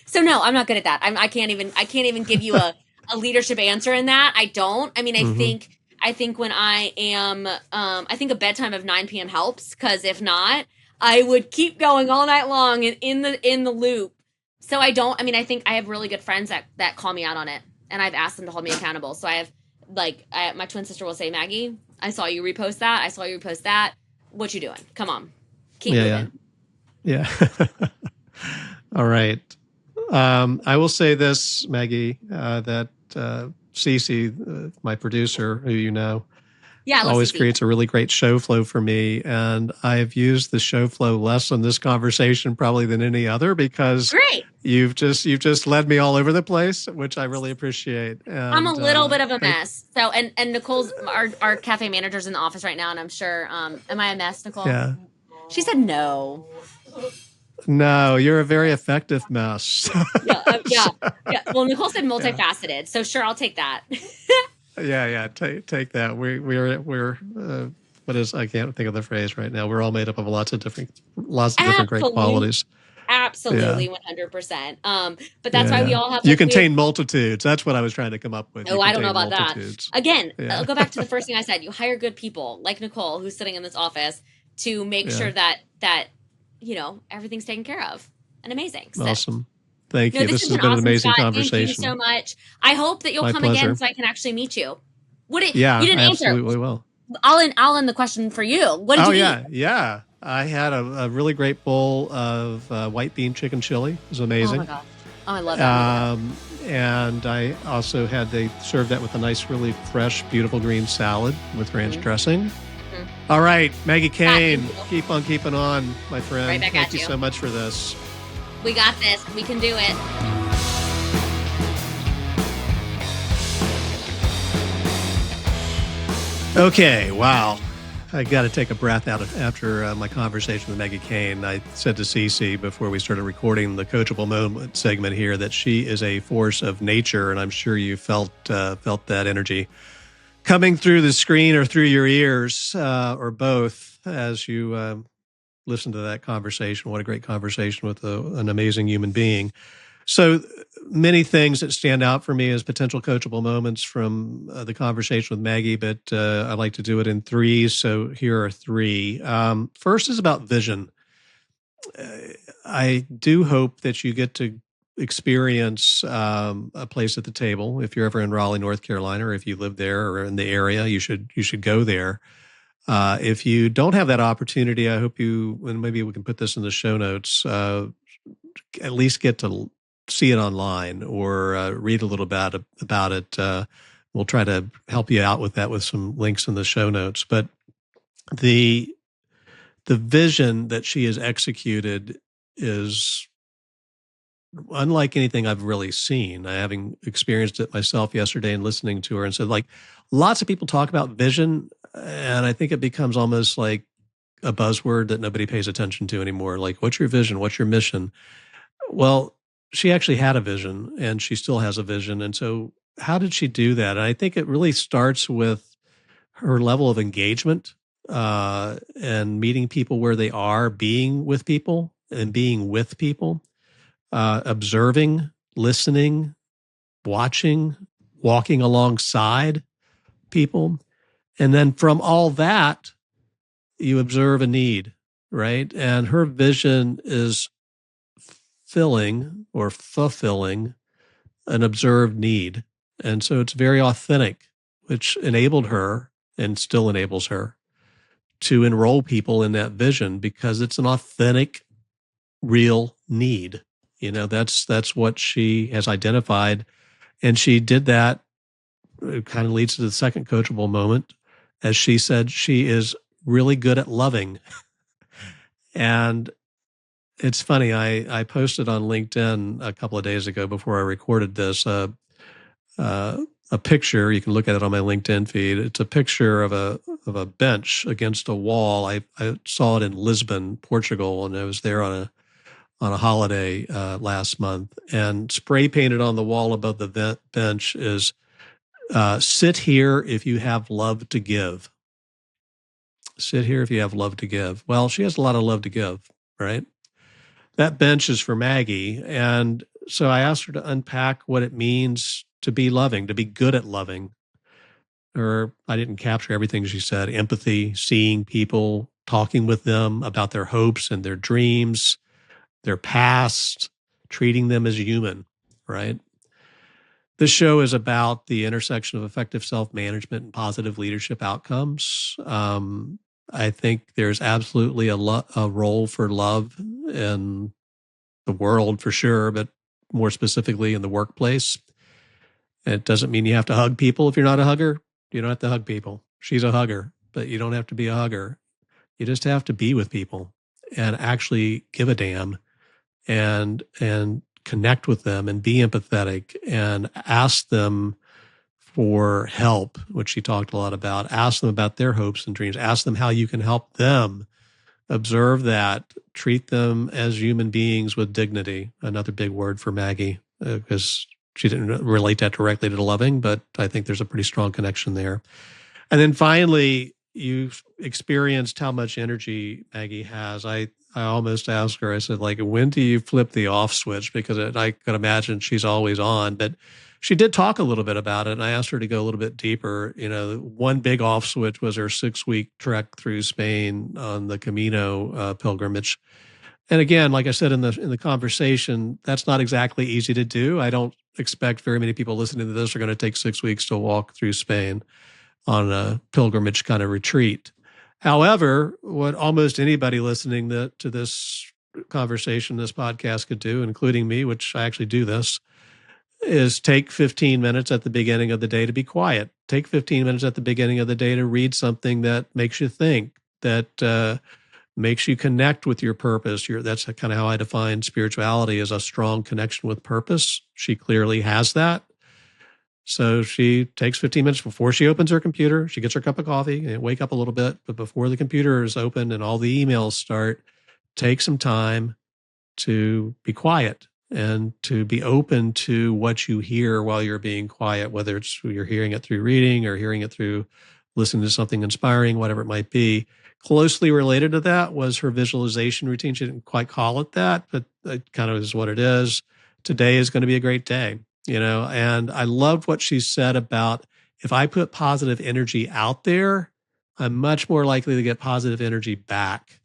So no, I'm not good at that. I can't even give you a leadership answer in that. I don't. I mean, I think when I am, I think a bedtime of 9 p.m. helps, because if not, I would keep going all night long and in the loop. So I don't. I mean, I think I have really good friends that call me out on it, and I've asked them to hold me accountable. So I have, my twin sister will say, Maggie, I saw you repost that. I saw you repost that. What you doing? Come on, keep moving. Yeah. All right. I will say this, Maggie, that Cece, my producer, who you know, Yeah, I love always CC. creates a really great show flow for me. And I've used the show flow less on this conversation probably than any other because Great. you've just led me all over the place, which I really appreciate. And, I'm a little bit of a mess. So, and Nicole's our cafe manager's in the office right now, and I'm sure. Am I a mess, Nicole? Yeah. She said no. No, you're a very effective mess. Yeah. Well, Nicole said multifaceted, so sure, I'll take that. Yeah. Take that. We're what is, I can't think of the phrase right now. We're all made up of lots of different great qualities. Absolutely, 100%. But that's why we all have. You contain multitudes. That's what I was trying to come up with. Oh, I don't know about that. Again, I'll go back to the first thing I said. You hire good people like Nicole, who's sitting in this office, to make sure that everything's taken care of and amazing. So, awesome. Thank you. This has been awesome, an amazing Scott. conversation. Thank you so much. I hope that you'll come again so I can actually meet you. You didn't answer. Absolutely will. I'll end the question for you. What did you eat? Yeah. I had a really great bowl of white bean chicken chili. It was amazing. Oh my God. Oh, I love that. And I also they served that with a nice, really fresh, beautiful green salad with ranch dressing. Mm-hmm. All right, Maggie Kane, keep on keeping on, my friend. Right back Thank at you so much for this. We got this. We can do it. Okay, wow. I got to take a breath out after my conversation with Maggie Kane. I said to Cece before we started recording the Coachable Moment segment here that she is a force of nature, and I'm sure you felt that energy coming through the screen or through your ears, or both, as you listen to that conversation. What a great conversation with an amazing human being. So many things that stand out for me as potential coachable moments from the conversation with Maggie, but I like to do it in threes. So here are three. First is about vision. I do hope that you get to experience a place at the table. If you're ever in Raleigh, North Carolina, or if you live there or in the area, you should go there. If you don't have that opportunity, I hope and maybe we can put this in the show notes, at least get to see it online or read a little about it. We'll try to help you out with that with some links in the show notes. But the vision that she has executed is unlike anything I've really seen. Having experienced it myself yesterday and listening to her, and so lots of people talk about vision, and I think it becomes almost like a buzzword that nobody pays attention to anymore. Like, what's your vision? What's your mission? Well, she actually had a vision, and she still has a vision. And so how did she do that? And I think it really starts with her level of engagement and meeting people where they are, being with people and being with people, observing, listening, watching, walking alongside people. And then from all that, you observe a need, right? And her vision is filling or fulfilling an observed need. And so it's very authentic, which enabled her and still enables her to enroll people in that vision because it's an authentic, real need. That's what she has identified. And she did that. It kind of leads to the second coachable moment. As she said, she is really good at loving. And it's funny, I posted on LinkedIn a couple of days ago before I recorded this, a picture. You can look at it on my LinkedIn feed. It's a picture of a bench against a wall. I saw it in Lisbon, Portugal, and I was there on a holiday last month. And spray painted on the wall above the bench is, sit here if you have love to give. Sit here if you have love to give. Well, she has a lot of love to give, right? That bench is for Maggie. And so I asked her to unpack what it means to be loving, to be good at loving. Or I didn't capture everything she said. Empathy, seeing people, talking with them about their hopes and their dreams, their past, treating them as human, right? This show is about the intersection of effective self-management and positive leadership outcomes. I think there's absolutely a role for love in the world for sure, but more specifically in the workplace. It doesn't mean you have to hug people if you're not a hugger. You don't have to hug people. She's a hugger, but you don't have to be a hugger. You just have to be with people and actually give a damn and connect with them and be empathetic and ask them for help, which she talked a lot about. Ask them about their hopes and dreams. Ask them how you can help them. Observe that. Treat them as human beings with dignity. Another big word for Maggie, because she didn't relate that directly to loving, but I think there's a pretty strong connection there. And then finally, you've experienced how much energy Maggie has. I almost asked her, I said, like, when do you flip the off switch? Because I could imagine she's always on, but she did talk a little bit about it. And I asked her to go a little bit deeper. You know, one big off switch was her 6-week trek through Spain on the Camino pilgrimage. And again, like I said in the conversation, that's not exactly easy to do. I don't expect very many people listening to this are going to take 6 weeks to walk through Spain on a pilgrimage kind of retreat. However, what almost anybody listening to this conversation, this podcast could do, including me, which I actually do this, is take 15 minutes at the beginning of the day to be quiet. Take 15 minutes at the beginning of the day to read something that makes you think, that makes you connect with your purpose. That's kind of how I define spirituality, as a strong connection with purpose. She clearly has that. So she takes 15 minutes before she opens her computer. She gets her cup of coffee and wake up a little bit, but before the computer is open and all the emails start, take some time to be quiet and to be open to what you hear while you're being quiet, whether it's you're hearing it through reading or hearing it through listening to something inspiring, whatever it might be. Closely related to that was her visualization routine. She didn't quite call it that, but it kind of is what it is. Today is going to be a great day, you know, and I loved what she said about, if I put positive energy out there, I'm much more likely to get positive energy back.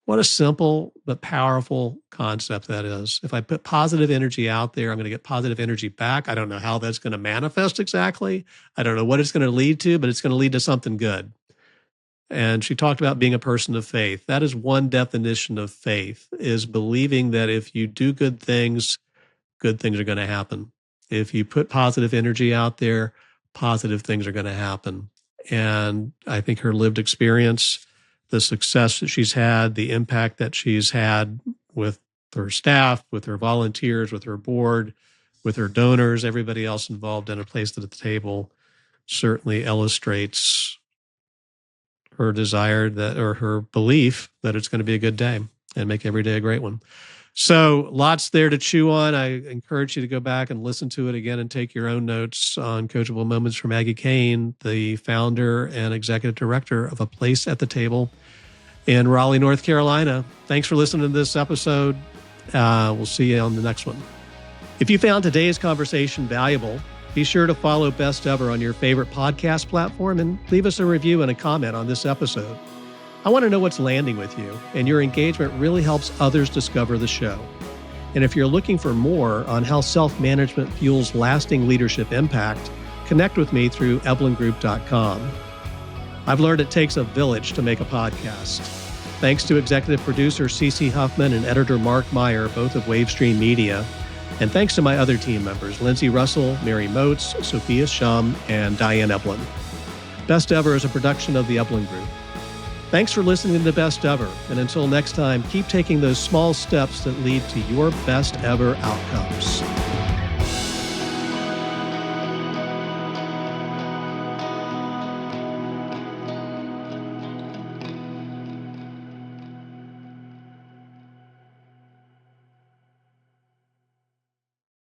What a simple but powerful concept that is. If I put positive energy out there, I'm going to get positive energy back. I don't know how that's going to manifest exactly. I don't know what it's going to lead to, but it's going to lead to something good. And she talked about being a person of faith. That is one definition of faith, is believing that if you do good things are going to happen. If you put positive energy out there, positive things are going to happen. And I think her lived experience, the success that she's had, the impact that she's had with her staff, with her volunteers, with her board, with her donors, everybody else involved in a place at the table, certainly illustrates her desire that, or her belief that it's going to be a good day and make every day a great one. So lots there to chew on. I encourage you to go back and listen to it again and take your own notes on Coachable Moments from Maggie Kane, the founder and executive director of A Place at the Table in Raleigh, North Carolina. Thanks for listening to this episode. We'll see you on the next one. If you found today's conversation valuable, be sure to follow Best Ever on your favorite podcast platform and leave us a review and a comment on this episode. I want to know what's landing with you, and your engagement really helps others discover the show. And if you're looking for more on how self-management fuels lasting leadership impact, connect with me through evelyngroup.com. I've learned it takes a village to make a podcast. Thanks to executive producer Cece Huffman and editor Mark Meyer, both of Wavestream Media. And thanks to my other team members, Lindsay Russell, Mary Moats, Sophia Shum, and Diane Eblin. Best Ever is a production of the Eblin Group. Thanks for listening to Best Ever, and until next time, keep taking those small steps that lead to your best ever outcomes.